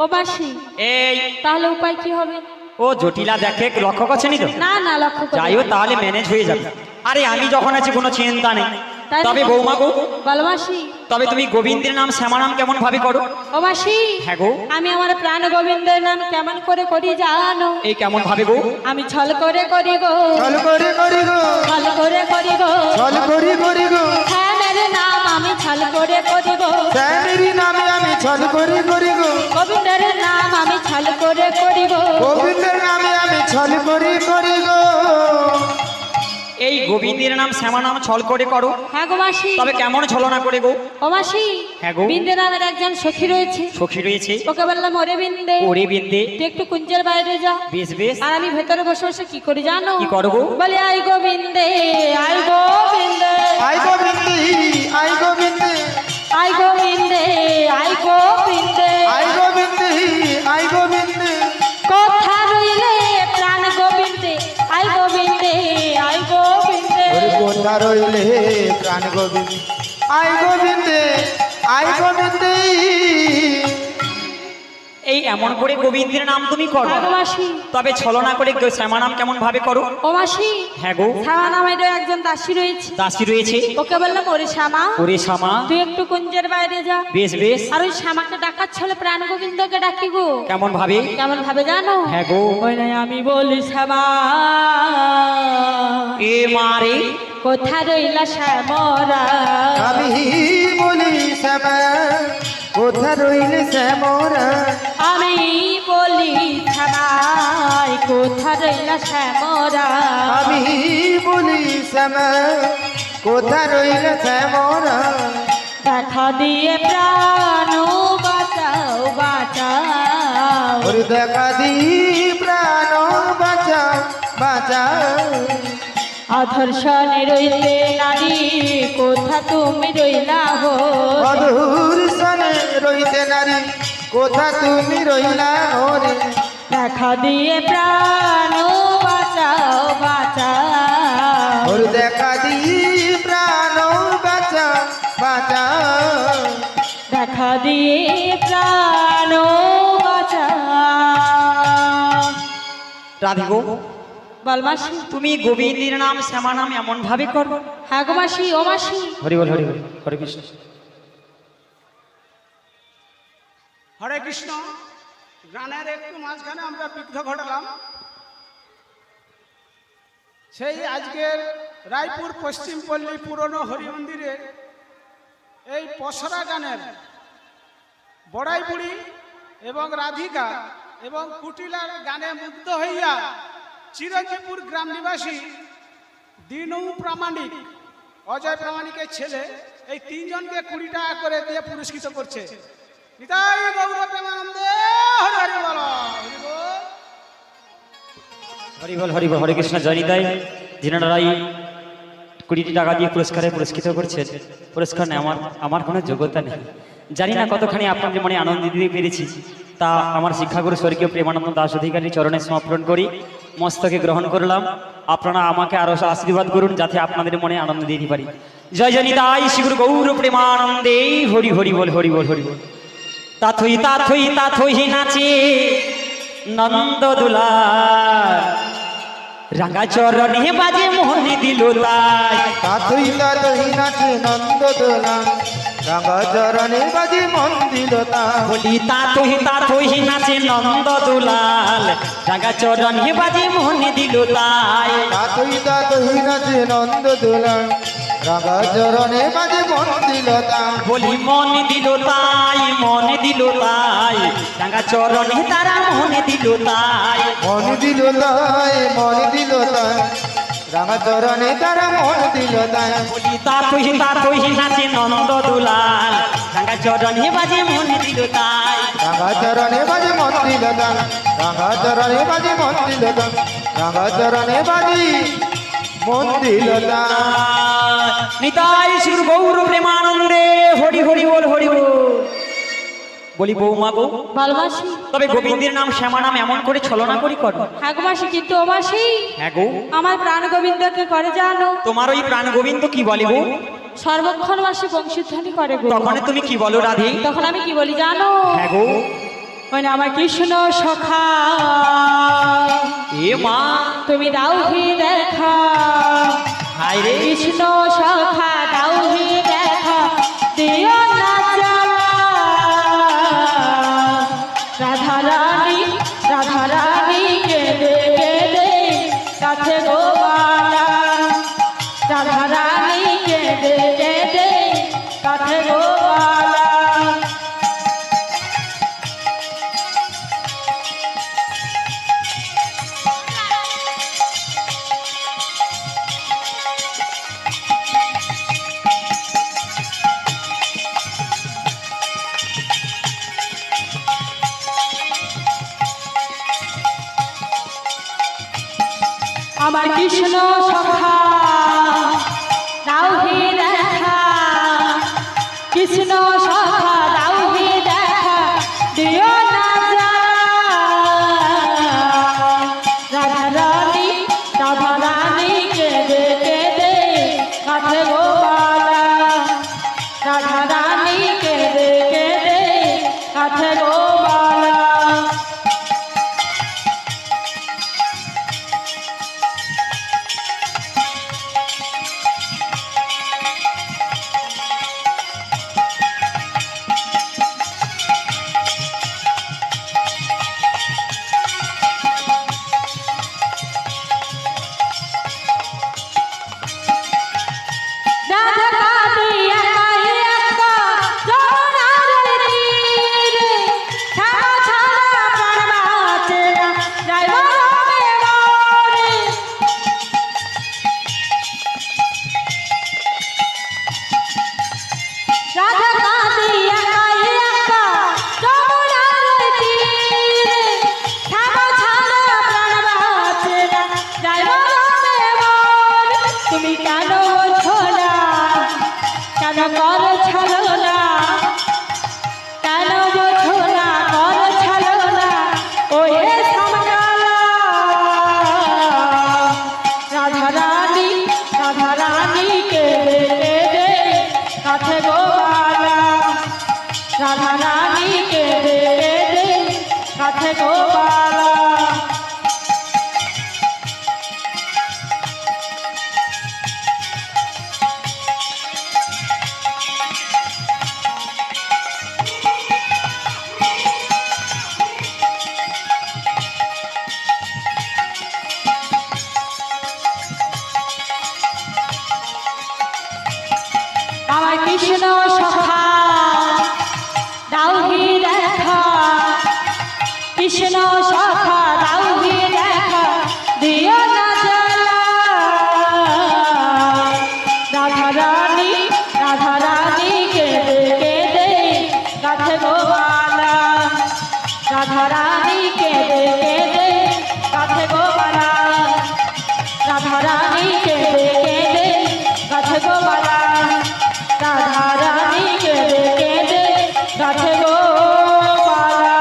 ও মাসি, এই তাহলে উপায় কি হবে? ও জটিলা দেখে লক্ষ্য করছেনি তো? না না, লক্ষ্য করে। যাই হোক তাহলে ম্যানেজ হয়ে যাবে। আরে আমি যখন আছি কোনো চিন্তা নেই। তাই তবে নাকি? বৌমা গো, বল মাসি। তবে তুমি গোবিন্দের নাম শ্যামা নাম কেমন ভাবে করো? ও মাসি, হ্যাঁ গো, আমি আমার প্রাণ গোবিন্দের নাম কেমন করে করি জানো? এই কেমন ভাবে গো? আমি ছল করে করি গো, ছল করে করি গো, ছল করে করি গো, ছল করি করি গো, শ্যামের নাম আমি ছল করে করি গো, শ্যামেরই নামে আমি ছল করি করি গো, গোবিন্দের নাম আমি ছল করে করি গো। গোবিন্দের নামে আমি ছল করি করি গো। এই গোবিন্দের নাম শ্যামা নাম ছল করে করো, হ্যাঁ গো মাসি। তবে কেমন ছলনা করে গো? ও মাসি, হ্যাঁ গো। বিন্দে নামের একজন সখী রয়েছে, সখী রয়েছে, ওকে বললাম ওরে বিন্দে, ওরে বিন্দে, তুই একটু কুঞ্জের বাইরে যা। বেশ বেশ, আর আমি ভেতরে বসে বসে কি করি জানো? কি করো গো? বলে আই গোবিন্দে, আই গোবিন্দে, আই গোবিন্দি, আই গোবিন্দি, আই গোবিন্দে, আই গোবিন্দে, আই গোবিন্দি, আই গোবিন্দি, কথা রইলে প্রাণ গোবিন্দে, আই গোবিন্দে, আই গোবিন্দে। ওরে কোথা রইলে প্রাণ গোবিন্দ, আই গোবিন্দে, আই গোবিন্দি। এই এমন করে গোবিন্দের নাম তুমি করো, হ্যাঁ গো মাসি। তবে ছলনা করে শ্যামা নাম কেমন ভাবে করো? ও মাসি, হ্যাঁ গো, শ্যামা নামের একজন দাসী রয়েছে, দাসী রয়েছে, ওকে বললাম ওরে শ্যামা, ওরে শ্যামা, তুই একটু কুঞ্জের বাইরে যা। বেশ বেশ, আর ওই শ্যামাকে ডাকাচ্ছে হলে প্রাণ গোবিন্দকে ডাকি গো। কেমন ভাবে? কেমন ভাবে জানো? হ্যাঁ গো, ওই নাই আমি বলি শ্যামা, এ মারে, কোথা রইলা শ্যামরা, আমি বলি শ্যামা, কোথা রইলে শ্যামরা, আমি বলি শ্যামাই, কোথা রইলা শ্যামরা। আমি বলি শ্যামা, কোথা রইলে শ্যামরা, দেখা দিয়ে প্রাণ বাঁচাও, বাঁচাও। ওরে দেখা দি প্রাণ বাঁচাও, বাঁচাও। অধর্ষণে রইলে নারী, কোথা তুমি রইলা হো। অধুর সনে রইতে নারী, কোথা তুমি রইলা ওরে, দেখা দিয়ে প্রাণ বাঁচাও, বাঁচাও। ওর দেখা দি প্রাণ বাঁচাও, বাঁচাও। দেখা দিয়ে প্রাণ বাঁচাও। রাধে গো, বল মাসি। তুমি গোবিন্দের নাম শ্যামা নাম এমন ভাবে করো? হ্যাঁ গো মাসি, ও মাসি। হরি বল, হরি বল, হরে কৃষ্ণ। হরে কৃষ্ণ। গানের একটু মাঝখানে আমরা বিঘ্ন ঘটালাম। সেই আজকের রায়পুর পশ্চিম পল্লী পুরনো হরি মন্দিরের এই পসরা গানের বড়াই বুড়ি এবং রাধিকা এবং কুটিলার গানে মুগ্ধ হইয়া চিরঞ্জীবপুর গ্রাম নিবাসী দিনু প্রামাণিক, অজয় প্রামাণিকের ছেলে, এই তিনজনকে 20 টাকা করে দিয়ে পুরস্কৃত করছে। নিতাই গৌর প্রেমানন্দে হরি হরি বল, হরি বল। হরি বল, হরি বল, হরে কৃষ্ণ। জয়নিতাই যিনারাই 20 টাকা দিয়ে পুরস্কৃত করছেন, পুরস্কার নেই আমার কোনো যোগ্যতা নেই। জানি না কতখানি আপনাদের মনে আনন্দ দিতে পেরেছি, তা আমার শিক্ষাগুরু স্বর্গীয় প্রেমানন্দ দাস অধিকারী চরণে সমর্পণ করি, মস্তকে গ্রহণ করলাম। আপনারা আমাকে আরো আশীর্বাদ করুন যাতে আপনাদের মনে আনন্দ দিতে পারি। জয় জয়নিতাই শ্রীগুরু গৌর প্রেমানন্দে হরি হরি বল, হরি বল, হরি বল। তাথই তাথই তাথই নাচে নন্দ দুলা, রাঙা চরণে বাজে মোহনে দিল তাই। তাতই তাতই নাচে নন্দ দোলা, রাঙা চরণে বাজে মন দিল তা। বলি তাথই তাথই নাচে নন্দ দুলাল, রাঙা চরণে বাজে মোহনে দিল তাই। তাতই তাতই নাচে নন্দ দোলা, রাঙা চরণে বাজে মন দিল তা। বলি মন দিল তাই, মন দিল তাই, রাঙা চরণে তারা মোহনে দিল তাই। মন দিল তাই, মন দিল তাই, রাঙা চরণে তারা মন দিল তাই। বলি তাথই তাথই নাচে নন্দ দুলাল, রাঙা চরণে বাজে মোহনে দিল তাই। রাঙা চরণে বাজে মন দিল তাই, রাঙা চরণে বাজে মন দিল তাই, রাঙা চরণে বাজি মন দিল তাই। নিতাই শ্রী গৌর প্রেমানন্দে হরি হরি বল, হরি বল। বলি বৌমা গো, বল মাসি। তবে গোবিন্দের নাম শ্যামা নাম এমন করে ছলনা করি করো? হ্যাঁ গো মাসি, কিন্তু ও মাসি, হ্যাঁ গো, আমার প্রাণ গোবিন্দকে করে জানো? তোমার ওই প্রাণ গোবিন্দ কি বলে গো? সর্বক্ষণ মাসি বংশীধ্বনি করে গো। তখন তুমি কি বলো রাধে? তখন আমি কি বলি জানো? হ্যাঁ গো, মানে আমার কৃষ্ণ সখা, এ মা, তুমি দাও হি দেখা। হায় রে, কৃষ্ণ সখা দাও আমার কৃষ্ণ সখা দাও হে দেখা, কৃষ্ণ সখা দাও হে দেখা, দিও না জ্বালা। রাধা রানী কেঁদে কেঁদে কাঁদে গো বালা, রাধা রানী কেঁদে কেঁদে কাঁদে গো বালা। তুমি কেন বোঝো না, কেন করো ছাড়ো না, কেন বোঝো না করো ছাড়ো না, ও হে সমকালা। রাধা রানী কেঁদে কেঁদে কাঁদে গো বালা, রাধা রানী কেঁদে কেঁদে কাঁদে গো বালা। আমার কৃষ্ণ সখা দাও হে দেখা, কৃষ্ণ সখা দাও হে দেখা, দিও না জ্বালা। রাধা রানী কেঁদে কেঁদে কাঁদে গো বালা, রাধা রানী কেঁদে কেঁদে কাঁদে গো বালা, রাধা রানী কেঁদে কেঁদে কাঁদে গো বালা, রাধা রানী কেঁদে কেঁদে কাঁদে গো বালা।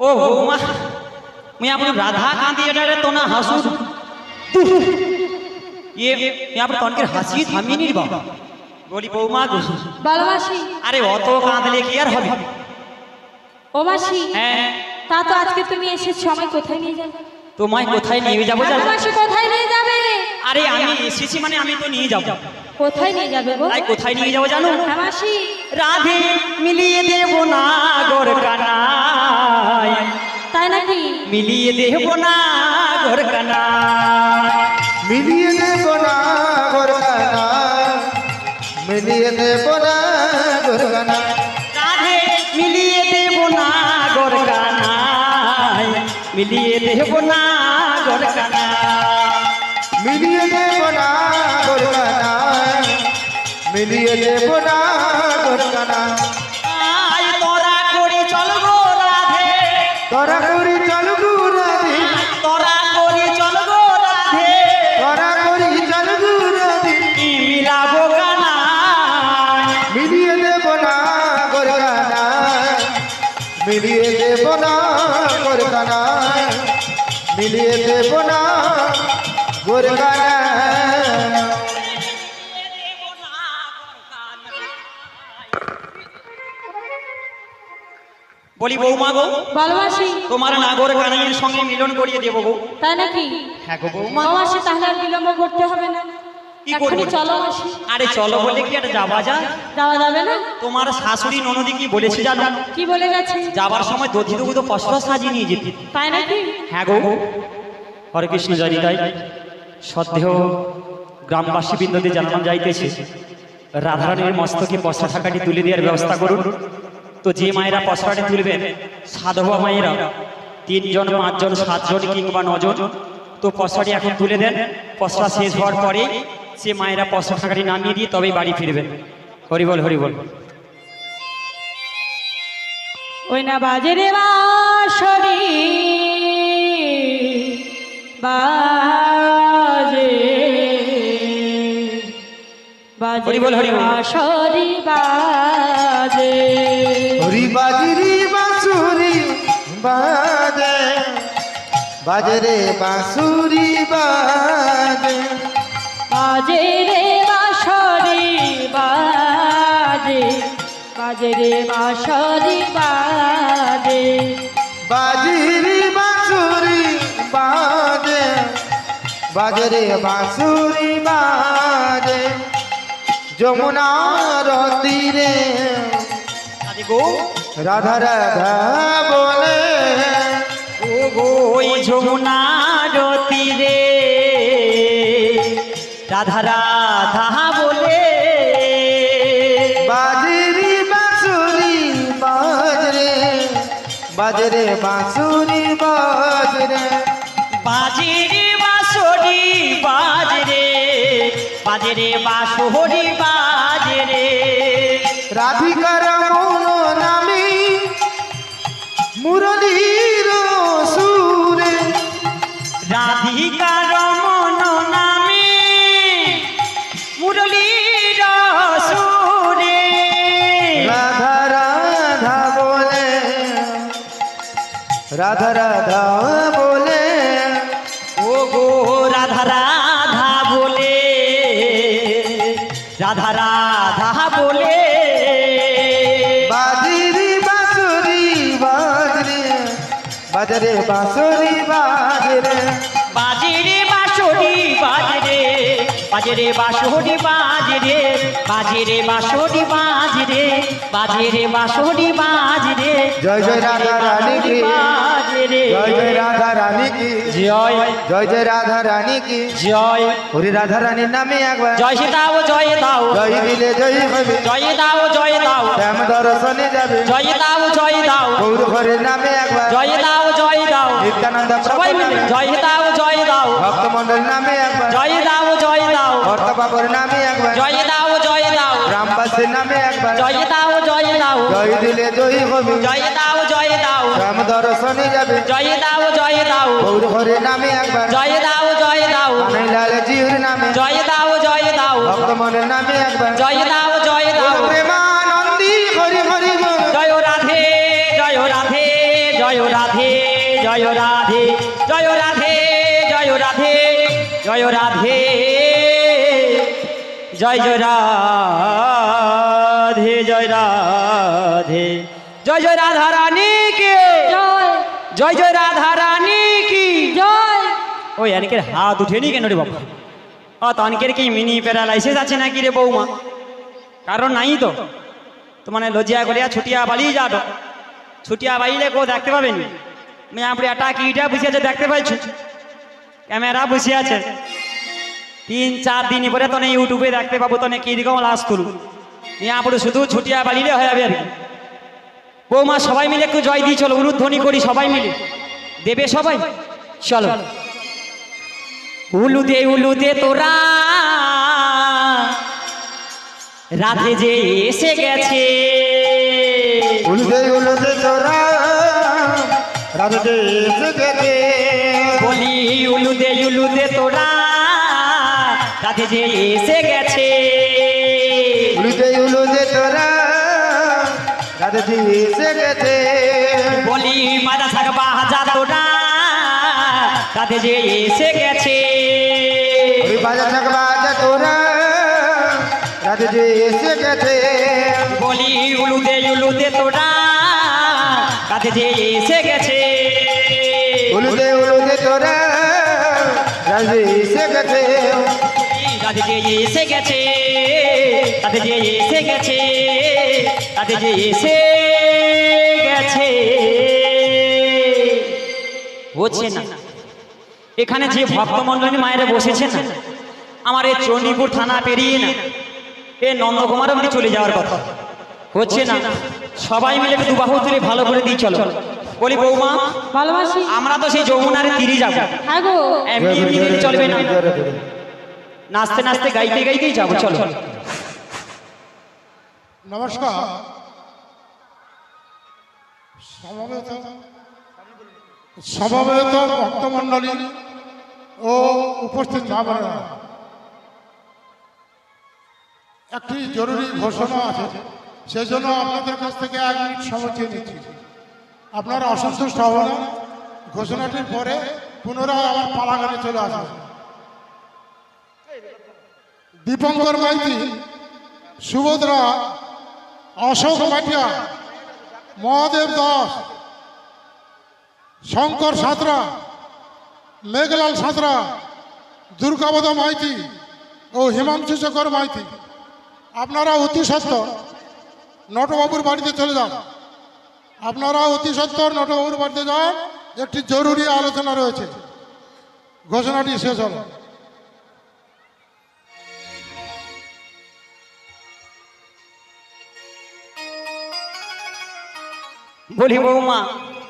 ও বৌমা মুই আপনি রাধা কাঁদি এটা তো না হাসু আপনি তনকের হাসি থামিয়ে নির বাবা। বলি বৌমা গো, বলো মাসি। আরে অত কাঁদলে কি আর হবে? ও মাসি, হ্যাঁ তা তো আজকে তুমি এসেছো, আমায় কোথায় নিয়ে যাবে? তোমায় কোথায় নিয়ে যাবো জানো? মাসি কোথায় নিয়ে যাবে? আরে আমি এসেছি মানে আমি তো নিয়ে যাবো। কোথায় নিয়ে যাবে গো? তাই কোথায় নিয়ে যাবো জানো? হ্যাঁ মাসি। রাধে মিলিয়ে দেব না গোর কানাই, তাই নাকি? মিলিয়ে দেব না গোর কানাই, মিলিয়ে দেব না গোরগানা, মিলিয়ে দেব না গোরগানা, রাধে মিলিয়ে দেব না গোর কানাই, মিলিয়ে দেব না গোর কানাই, মিলিয়ে দেব না গোরগানা, মিলিয়ে দেব না গোরগানা। আয় তোরা করি চল গো রাধে, তোরা করি চল গো রাধে, তোরা করি চল গো রাধে, তোরা করি চল গো রাধে, মিলাবো কানাই, মিলিয়ে দেব না গোরগানা, মিলিয়ে দেব না গোরগানা, মিলিয়ে দেব না গোরগানা। বলি বৌমা গো, বলো মাসি। তোমার নাগর কানাইয়ের সঙ্গে মিলন করিয়ে দেবো গো। তাই নাকি? হ্যাঁ গো বৌমা। ও মাসি, তাহলে আর বিলম্ব করতে হবে না, কি করবো? এখনই চলো মাসি। আরে চলো বলে কি একটা যাওয়া যায়? যাওয়া যাবে না? তোমার শাশুড়ি ননদি কি বলেছে জানো? কি বলে গেছে? যাবার সময় দধি দুধ পশর সাজিয়ে নিয়ে যেতে। তাই নাকি? হ্যাঁ গো। হরে কৃষ্ণ জানি তাই সদ্দেহ গ্রামবাসী বৃন্দদের জানানো যাইতেছে রাধারানীর মস্তকে পশরা থাকাটি তুলে দেওয়ার ব্যবস্থা করুন। তো যে মায়েরা পশরাটি তুলবেন, সাধবা মায়েরা 3 জন 5 জন 7 জন কিংবা 9 জন, তো পশরাটি এখন তুলে দেন। পশরা শেষ হওয়ার পরে সে মায়েরা পশরা থাকাটি নামিয়ে দিয়ে তবেই বাড়ি ফিরবেন। হরিবল হরিবল। ওই না বাজে রে বাঁশরি বাজে বাজে হরি বল, হরি বল। বাঁশরি বাজে হরি বাজরি বাঁশুরি বাজে বাজরে বাঁশুরি বাজে বাজে রে বাঁশরি বাজে বাজে রে বাঁশরি বাজে বাজরি বাঁশুরি বাজে বাজরে বাঁশুরি বাজে যমুনার তীরে দাদি গো রাধা রাধা বলে ও গো ওই যমুনার তীরে রাধা রাধা বলে বাজরি বাঁশুরি বাজরে বাজরে বাঁশুরি বাজরে বাজরে বাঁশরি বাজরে বাজরে বাঁশরি বাজরে রাধিকার মন নামে মুরলীর সুরে রাধিকা রমন নামে মুরলীর সুরে রাধা রাধা বলে রাধা রাধা বলে ও গো রাধা রাধা বলে রাধা রাধা বলে বাজরি বাঁশুরি বাজরে বাজরে বাঁশুরি বাজরে বাজরে বাঁশরি বাজরে বাজরে বাঁশরি বাজরে বাজরে বাঁশরি বাজরে বাজরে বাঁশরি বাজরে জয় জয় রাধা রানী কি বাজরে জয় জয় রাধা রানী কি জয় জয় জয় রাধা রানী কি জয় হরি রাধা রানীর নামে একবার জয় দাও জয় দাও জয় দিলে জয় হবে জয় দাও জয় দাও শ্যাম দর্শনে যাবে জয় দাও জয় দাও গৌর ঘরের নামে একবার জয় দাও জয় দাও নিত্যানন্দ সবাই প্রভু মিলে নামে জয় দাও জয় দাও ভক্তমন্ডল নামে একবার জয় দাও জয় দাও ভক্ত বাবুর নামে একবার জয় দাও জয় দাও রামবাসের নামে একবার জয় দাও জয় দাও জয় দিলে জয় হবে জয় দাও জয় দাও শ্যাম দর্শনে যাবে জয় দাও জয় দাও গৌর ঘরের নামে একবার জয় দাও জয় দাও লাল জিউর নামে জয় দাও জয় দাও ভক্তমন্ডল নামে একবার জয় দাও জয় দাও প্রেমানন্দী হরি হরি বল। জয় রাধে জয় রাধে জয় রাধে জয় রাধে জয় রাধে জয় রাধে জয় রাধে জয় জয় রাধে জয় রাধে জয় জয় রাধা রানী কি জয় জয় জয় রাধা রানী কি জয় ওই অনেকের হাত উঠেনি কেন রে বাবা ও তো অনেকের কি মিনি প্যারালাইসিস আছে নাকি রে বৌমা কারণ নাই তো তো মানে লজ্জা করিয়া ছুটিয়া বালিয়ে যাবে ছুটিয়া বাড়িলে কেউ দেখতে পাবেন আমি আপনি একটা কিটা বসে আছে দেখতে পাইছি ক্যামেরা বসে আছে 3-4 দিন পরে তো ইউটিউবে দেখতে পাবো তো কিরকম লাশ তুল নিয়ে আপনি শুধু ছুটিয়া বাড়িলে হয়ে যাবে আর কি বৌমা সবাই মিলে একটু জয় দিয়ে চলো উলুধ্বনি করি সবাই মিলে দেবে সবাই চলো উলুদে তোরা রাধে যে এসে গেছে উলুদে উলুদে তোরা রাধে এসে গেছে বলি উলুদে তোরা রাধে যে এসে গেছে উলুদে উলুদে তোরা রাধে এসে গেছে বলি মাদা শাক বাজা তোরা রাধে যে এসে গেছে ওই বাজা থাক বাজা তোরা রাধে এসে গেছে বলি উলুদে তোরা রাধে যে এসে গেছে উলুদে উলুদে তোরা রাধে এসে গেছে রাধে যে এসে গেছে রাধে যে এসে গেছে রাধে যে এসে গেছে হচ্ছে না এখানে যে ভক্তমণ্ডলী মায়েরা বসেছেন না আমার এই চণ্ডীপুর থানা পেরিয়ে না এ নন্দকুমার অবধি চলে যাওয়ার কথা হচ্ছে না সবাই মিলে একটু দুবাহু তুলে ভালো করে দিয়ে চলো বলি বৌমা ভালোবাসি আমরা তো সেই যমুনারে তীরে যাবো হ্যাঁ গো এমনি এমনি গেলে চলবে না নাচতে নাচতে গাইতে গাইতেই যাবো চলো নমস্কার সমবেত ভক্তমণ্ডলী ও উপস্থিত ভাবনা, একটি জরুরি ঘোষণা আছে, সেই জন্য আপনাদের কাছ থেকে 1 মিনিট সময় চেয়ে নিচ্ছি। আপনারা অসন্তুষ্ট হবেন না, ঘোষণাটির পরে পুনরায় আবার পালাগানে চলে আসবেন। দীপঙ্কর মাইতি, সুভদ্রা, অশোক মাটিয়া, মহাদেব দাস, শঙ্কর সাঁতরা, মেঘলাল সাঁতরা, দুর্গাবধ মাইতি ও হিমাংশু শেখর মাইতি, আপনারা অতি সত্বর নটবাবুর বাড়িতে চলে যান। আপনারা অতি সত্বর নটবাবুর বাড়িতে যান, একটি জরুরি আলোচনা রয়েছে। ঘোষণাটি শেষ হল। বলি বৌমা,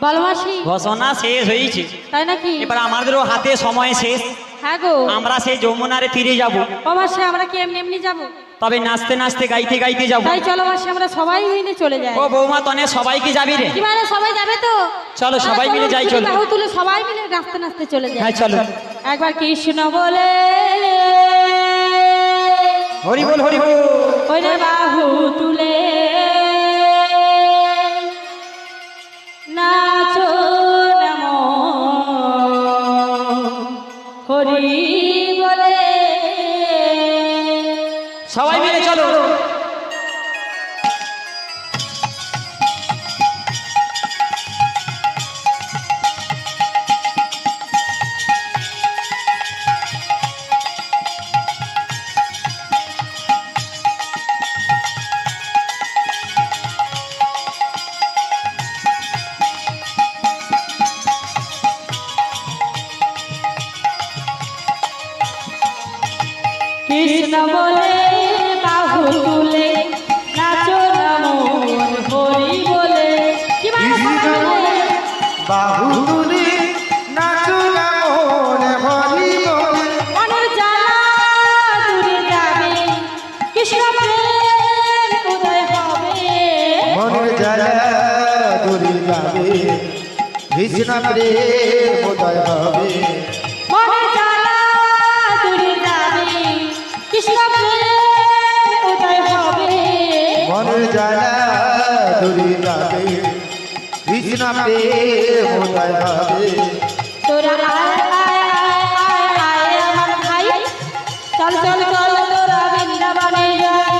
বল মাসি। ঘোষণা শেষ হয়েছে, তাই নাকি? এবার আমাদেরও হাতে সময় শেষ। হ্যাঁ গো। আমরা সেই যমুনারে ফিরে যাব। ও মাসি, আমরা কি এমনি এমনি যাবো? তবে নাচতে নাচতে গাইতে গাইতে যাব। তাই চলো মাসি, আমরা সবাই মিলে চলে যাই। ও বৌমা, তনে সবাইকে যাবি রে? কি মানে সবাই যাবে তো? চলো সবাই মিলে যাই, চলো। বাহু তুলে সবাই মিলে নাচতে নাচতে চলে যাই। হ্যাঁ চলো। একবার কৃষ্ণ বলে হরি বল, হরি বল। ওরে বাহু তুলে নাচো নমো হরি বলে। সবাই মিলে চলো। কৃষ্ণ বলে বাহু তুলে নাচো নমো হরি বলে। কি মানে সবাই মিলে? বাহু তুলে নাচো না মনে হরি বলে। মনের জ্বালা দূরে যাবে, কৃষ্ণ প্রেম উদয় হবে। মনের জ্বালা দূরে যাবে, কৃষ্ণ প্রেম উদয় হবে। মনের জ্বালা দূরে যাবে, কৃষ্ণ প্রেম উদয় হবে। মনের জ্বালা দূরে যাবে, কৃষ্ণ প্রেম উদয় হবে। তোরা আয় আয় আয় আয় আয় আমার ভাই, চল চল চল তোরা বৃন্দাবনে যাই।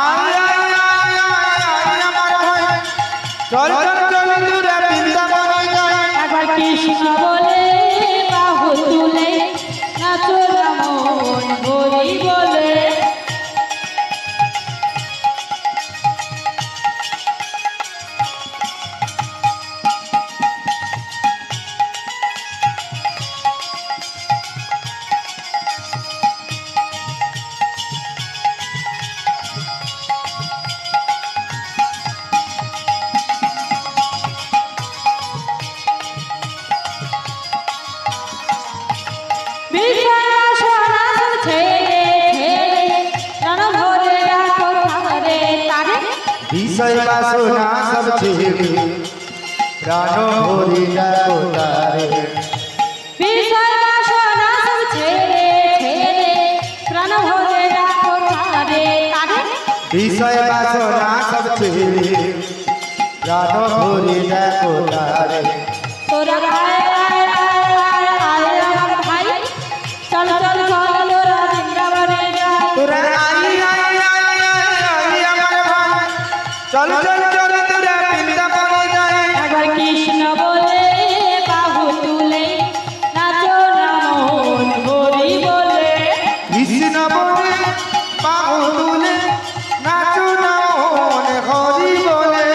আয় আয় আয় আয় আয় আমার ভাই, চল চল চল তোরা বৃন্দাবনে যাই। একবার কৃষ্ণ বলে বাহু তুলে নাচো নমো হরি বলে। বিষয় বাসনা সব ছেড়ে প্রাণ ভরি ডাকো তারে। বিষয় বাসনা সব ছেড়ে ছেড়ে প্রাণ ভরে ডাকো তারে তারে। বিষয় বাসনা সব ছেড়ে প্রাণ ভরি ডাকো তারে। তোরা আয় আয় আয় আয় আয় আমার ভাই, চল চল চল তোরা বৃন্দাবনে যাই। তোরা I I I I I আমার ভাই, চল চল চল তোরা বৃন্দাবনে যাই। একবার কৃষ্ণ বলে বাহু তুলে নাচো নমো হরি বলে। কৃষ্ণ বলে বাহু তুলে নাচো না মনে হরি বলে।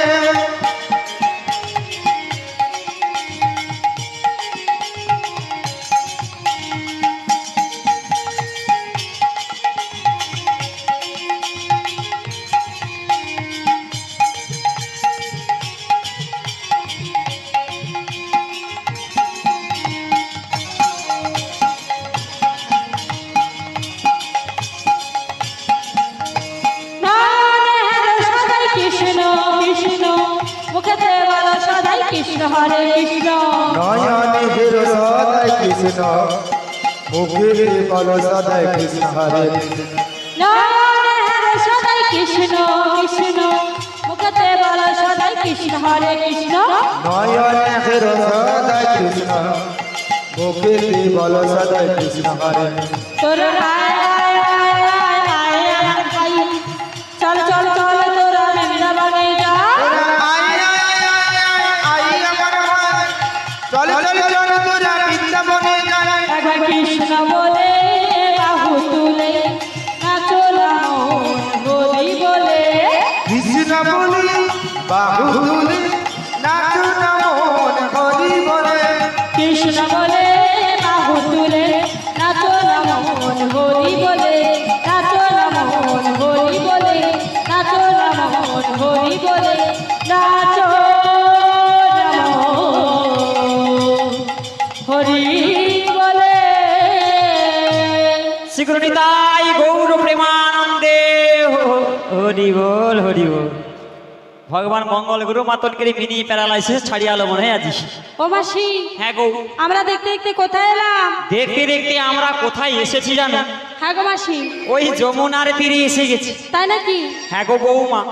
কৃষ্ণ হরে কৃষ্ণ নয়নে হেরো সদাই কৃষ্ণ মুখে বল সদাই কৃষ্ণ হরে নয়নে সদাই কৃষ্ণ কৃষ্ণ মুখতে বল সদাই কৃষ্ণ হরে কৃষ্ণ নয়নে হেরো সদাই কৃষ্ণ মুখে বল সদাই কৃষ্ণ হরে তোর আয় আয় আয় আয় আয় আমার ভাই চল চল চল তোরা বৃন্দাবনে যা চল চল চল তোরা বৃন্দাবনে যাই একবার কৃষ্ণ বলে বাহু তুলে নাচো রামন বলি বলে কৃষ্ণ বলি বাহু তুলি নাচো নমন হরি বলে কৃষ্ণ বলে বাহু তুলে নাচো রামন হরি বলে নাচো রামন হরি বলে নাচো রামন হরি বলে নাচো হরি বলে শ্রীগুরুনিতাই গৌর প্রেমানন্দে হরি বল হরি বল। ভগবান মঙ্গল গুরু মাতনকে মিনি প্যারালাইসিস ছাড়িয়ালো মনে হয় আজি। ও মাসি হ্যাঁ গো, আমরা দেখতে দেখতে কোথায় এলাম? দেখতে দেখতে আমরা কোথায় এসেছি জানো? হ্যাঁ গো মাসি, ওই যমুনার তীরে এসে গেছি। তাই নাকি? হ্যাঁ গো বৌমা,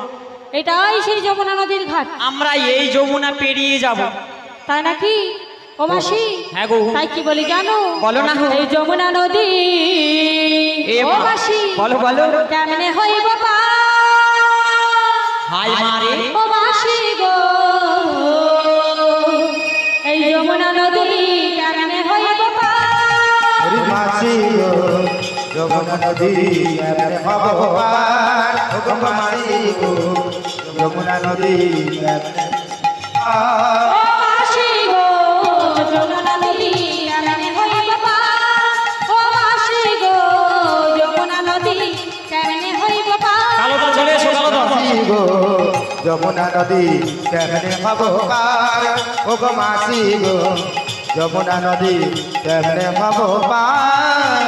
এটাই সেই যমুনা নদীর ঘাট, আমরা এই যমুনা পেরিয়ে যাব। তাই নাকি? ও মাসি, হ্যাঁ গো, তাই কি বলি জানো? বলো না। এই যমুনা নদী এ ও মা, মাসি বলো বলো। কেমনে হইব পা? হাই মারে, ও মাসি গো, এই যমুনা নদী কেমনে হইব পা? হরি মাসি গো যমুনা নদী এমনে হব পার ও মাসি গো যমুনা নদী এমনে ও মাসি গো যমুনা নদী কেমনে হইব পা? ও মাসি গো যমুনা নদী কেমনে হইব পা? কালোদা চলে এসো কালোদা। মাসি গো যমুনা নদী কেমনে হব পার ও গো মাসি গো যমুনা নদী কেমনে হব পার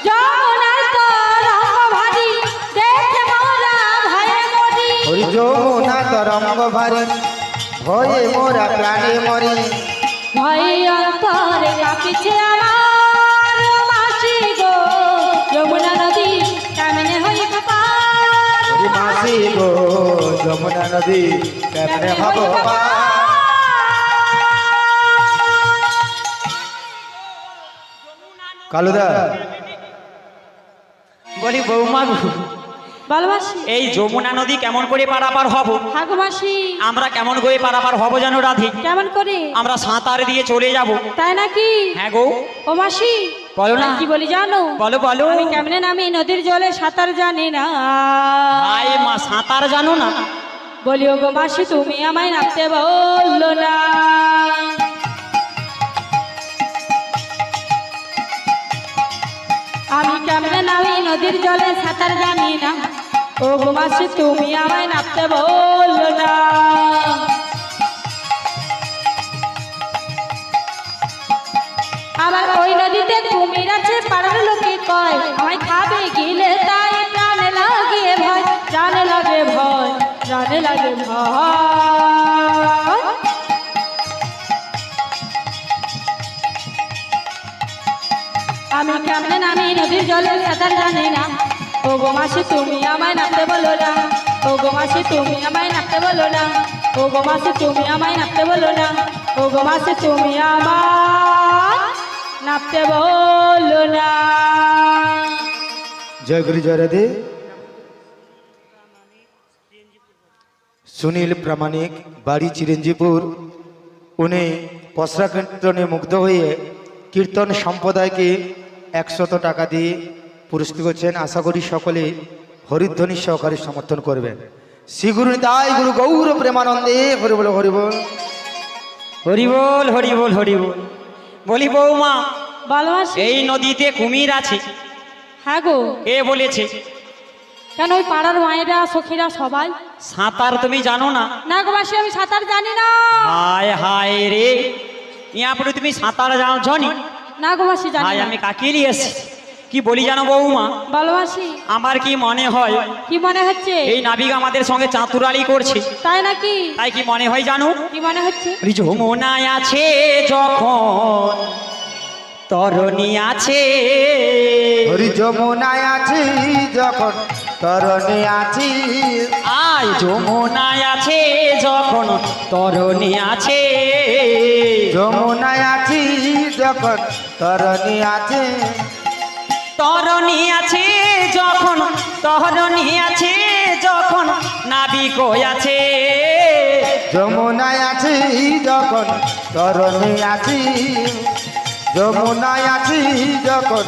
যমুনার তো রঙ ভারী, দেখে মোরা ভয়ে মরি। হরি যমুনা তরঙ্গ ভারি ভয়ে মোরা প্রাণে মরি ভয়ে অন্তরে কাঁপিছে আমার। ও মাসি গো যমুনা নদী কেমনে হইব পার? হরি মাসি গো যমুনা নদী কেমনে হব পার কালুদা বলি বৌমা গো, বল মাসি। এই যমুনা নদী কেমন করে পারাপার হব? হ্যাঁ গো মাসি, আমরা কেমন করে পারাপার হব জানো রাধে? কেমন করে? আমরা সাঁতার দিয়ে চলে যাব। তাই নাকি? হ্যাঁ গো, ও মাসি, বলো না। তাই কি বলি জানো? বলো বলো। আমি কেমনে নামি নদীর জলে সাঁতার জানি না। হাই মা, সাঁতার জানো না? বলি ও গো মাসি, তুমি আমায় নামতে বললো না। আমি কেমনে নামি নদীর জলে সাঁতার জানি না। ও গো মাসি, তুমি আমায় নামতে বললো না। আবার ওই নদীতে কুমির আছে, পাড়ার লোকে কয় আমায় খাবে গিলে, তাই প্রাণে লাগে ভয়, প্রাণে লাগে ভয়, প্রাণে লাগে ভয়। আমি কেমনে নামি নদীর জলে সাঁতার জানি না। ও গো মাসি, তুমি আমায় নামতে বলো না। ও গো মাসি, তুমি আমায় নামতে বলো না। ও গো মাসি, তুমি আমায় নামতে বলো না। ও গো মাসি, তুমি আমায় নামতে বলো না। জয় গুরু জয় রাধে। সুনীল প্রামাণিক, বাড়ি চিরঞ্জিপুর, উনি পসরা কীর্তনে মুগ্ধ হয়ে কীর্তন সম্প্রদায়কে 100 টাকা দিয়ে পুরস্কৃত করছেন। আশা করি সকলে হরিধ্বনি সহকারে সমর্থন করবেন। শ্রী গুরু নিতাই গুরু গৌর প্রেমানন্দে হরি বল হরি বল। হরি বল হরি বল হরি বল। বলি বৌমা, বলো মাসি। এই নদীতে কুমির আছে, হ্যাঁ গো, এ বলেছে। কেন ওই পাড়ার মায়েরা সখীরা সবাই? সাঁতার তুমি জানো না? না গো মাসি, আমি সাঁতার জানি না। হায় হায় রে, ইয়া পরে তুমি সাঁতার জানো জানি? না গো মাসি, জানি হায়, না। আমি কাকে নিয়ে এসেছি? কি বলি জানো বৌমা, বলো মাসি। আমার কি মনে হয় কি মনে হচ্ছে? এই নাবিক আমাদের সঙ্গে চাতুরালি করছে। তাই নাকি? তাই কি মনে হয় জানো? কি মনে হচ্ছে? যমুনায় আছে যখন তরণী আছে, হরি যমুনায় আছি যখন তরণী আছি, আয় যমুনায় আছে যখন তরণী আছে, যমুনায় আছি যখন তরণী আছে, তরণী আছে যখন, তরণী আছে যখন নাবিক আছে, যমুনায় আছি যখন তরণী আছি, যমুনায় আছি যখন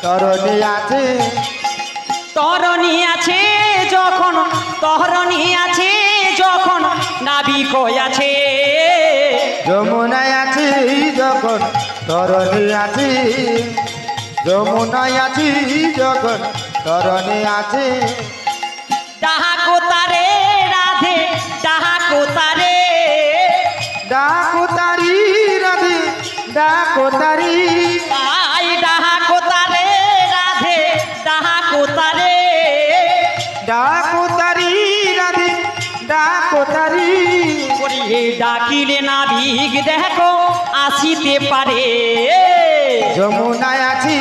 তরণী আছে, তরণী আছে যখন, তরণী আছে যখন নাবিক আছে, যমুনায় আছি যখন তরণী আছি, যমুনায় আছি যখন তরণী আছে, ডাকো তারে রাধে, ডাকো তারে, ডাকো তারি রাধে, ডাকো তারি, আয় ডাকো তারে রাধে, ডাকো তারে, ডাকো তারি রাধে, ডাকো তারি, ওরে ডাকিলে নাবিক দেখো আসিতে পারে, যমুনায় আছি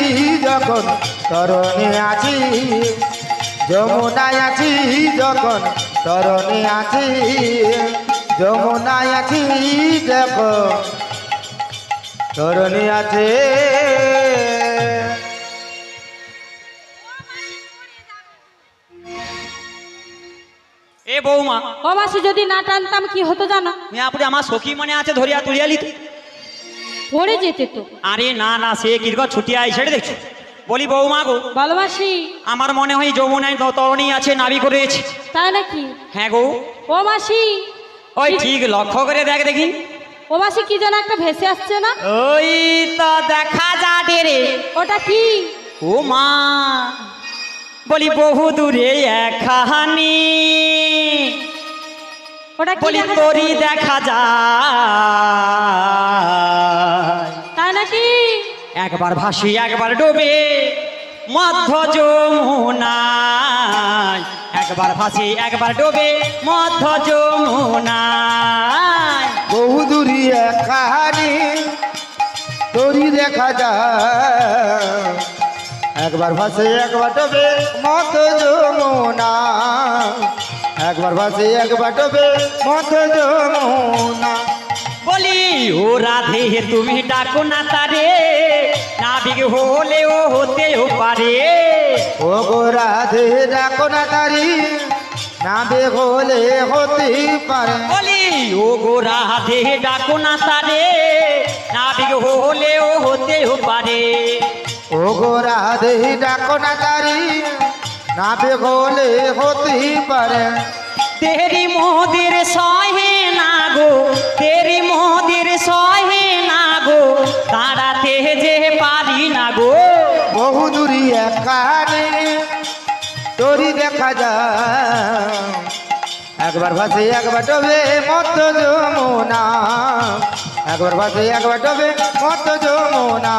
যখন তরণী আছি, যমুনায় আছি যখন তরণী আছি, যমুনায় আছি যখন তরণী আছে। এ বৌমা, ও মাসি, যদি না টানতাম কি হতো জানো? আপনি আমার সখী মনে আছে ধরিয়া তুলিয়ালি তো? পড়ে যেতে তো। আরে না না, সে কিরকম ছুটি আই সেটা দেখছো। বলি বৌমা গো, বলো মাসি। আমার মনে হয় যমুনায় তরণী আছে, নাবিক রয়েছে। তাই নাকি? হ্যাঁ গো। ও মাসি, ওই ঠিক লক্ষ্য করে দেখ দেখি। ও মাসি, কি যেন একটা ভেসে আসছে না? ওই তো দেখা যাবে রে। ওটা কি? ও মা, বলি বহু দূরে একখানি, ওটা কি? বলি দেখা তোরই যাচ্ছে? দেখা যায়। তাই নাকি? একবার ভাসি একবার ডোবে মধ্য যমুনায়, একবার ভাসি একবার ডোবে মধ্য যমুনায়। বহুদূরি একখানি তোরি দেখা যায়, একবার ভাসে একবার ডোবে মত যমুনা, একবার ভাসে একবার ডোবে মত যমুনা। বলি ও রাধে তুমি ডাকো না তারে, নাবিক হলে ও হতেও পারে। ও গো রাধে ডাকো না তারি, নাবে হলে হতে পারে। বলি ও গো রাধে ডাকো না তারে, নাবিক হলে ও হতেও পারে। ও গো রাধে ডাকো না তারি, নাবে হলে হতে পারে। তেরি মোদের সহে না গো, তেরি মোদের সহে না গো, দাঁড়াতে যে পারি না গো। বহুদূরি একখানি তোরি দেখা যায়, একবার ভাসে একবার ডোবে মত যমুনা, একবার ভাসে একবার ডোবে মত যমুনা,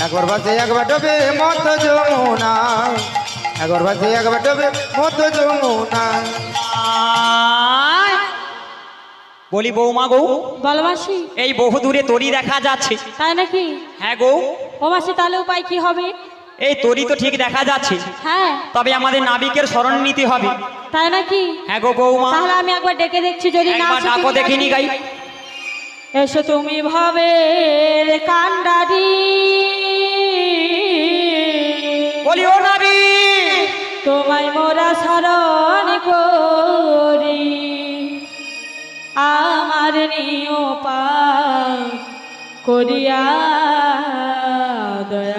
একবার ভাসে একবার ডোবে মত যমুনা, একবার ভাসে একবার ডোবে মত যমুনা। আয়, বলি বৌমা গো, বলো মাসি। এই বহু দূরে তরি দেখা যাচ্ছে। তাই নাকি? হ্যাঁ গো। ও মাসি, তাহলে উপায় কি হবে? এই তরি তো ঠিক দেখা যাচ্ছে, হ্যাঁ। তবে আমাদের নাবিকের শরণ নিতে হবে। তাই নাকি? হ্যাঁ গো বৌমা, তাহলে আমি একবার ডেকে দেখছি, যদি না একবার আসে ডাকো তুমি দেখিনি আসবে। গাই। এসো তুমি ভবের কান্ডারি, বলি ও নাবিক, তোমায় মোরা স্মরণ করি, আমার নিয় পা করিয়া দয়া।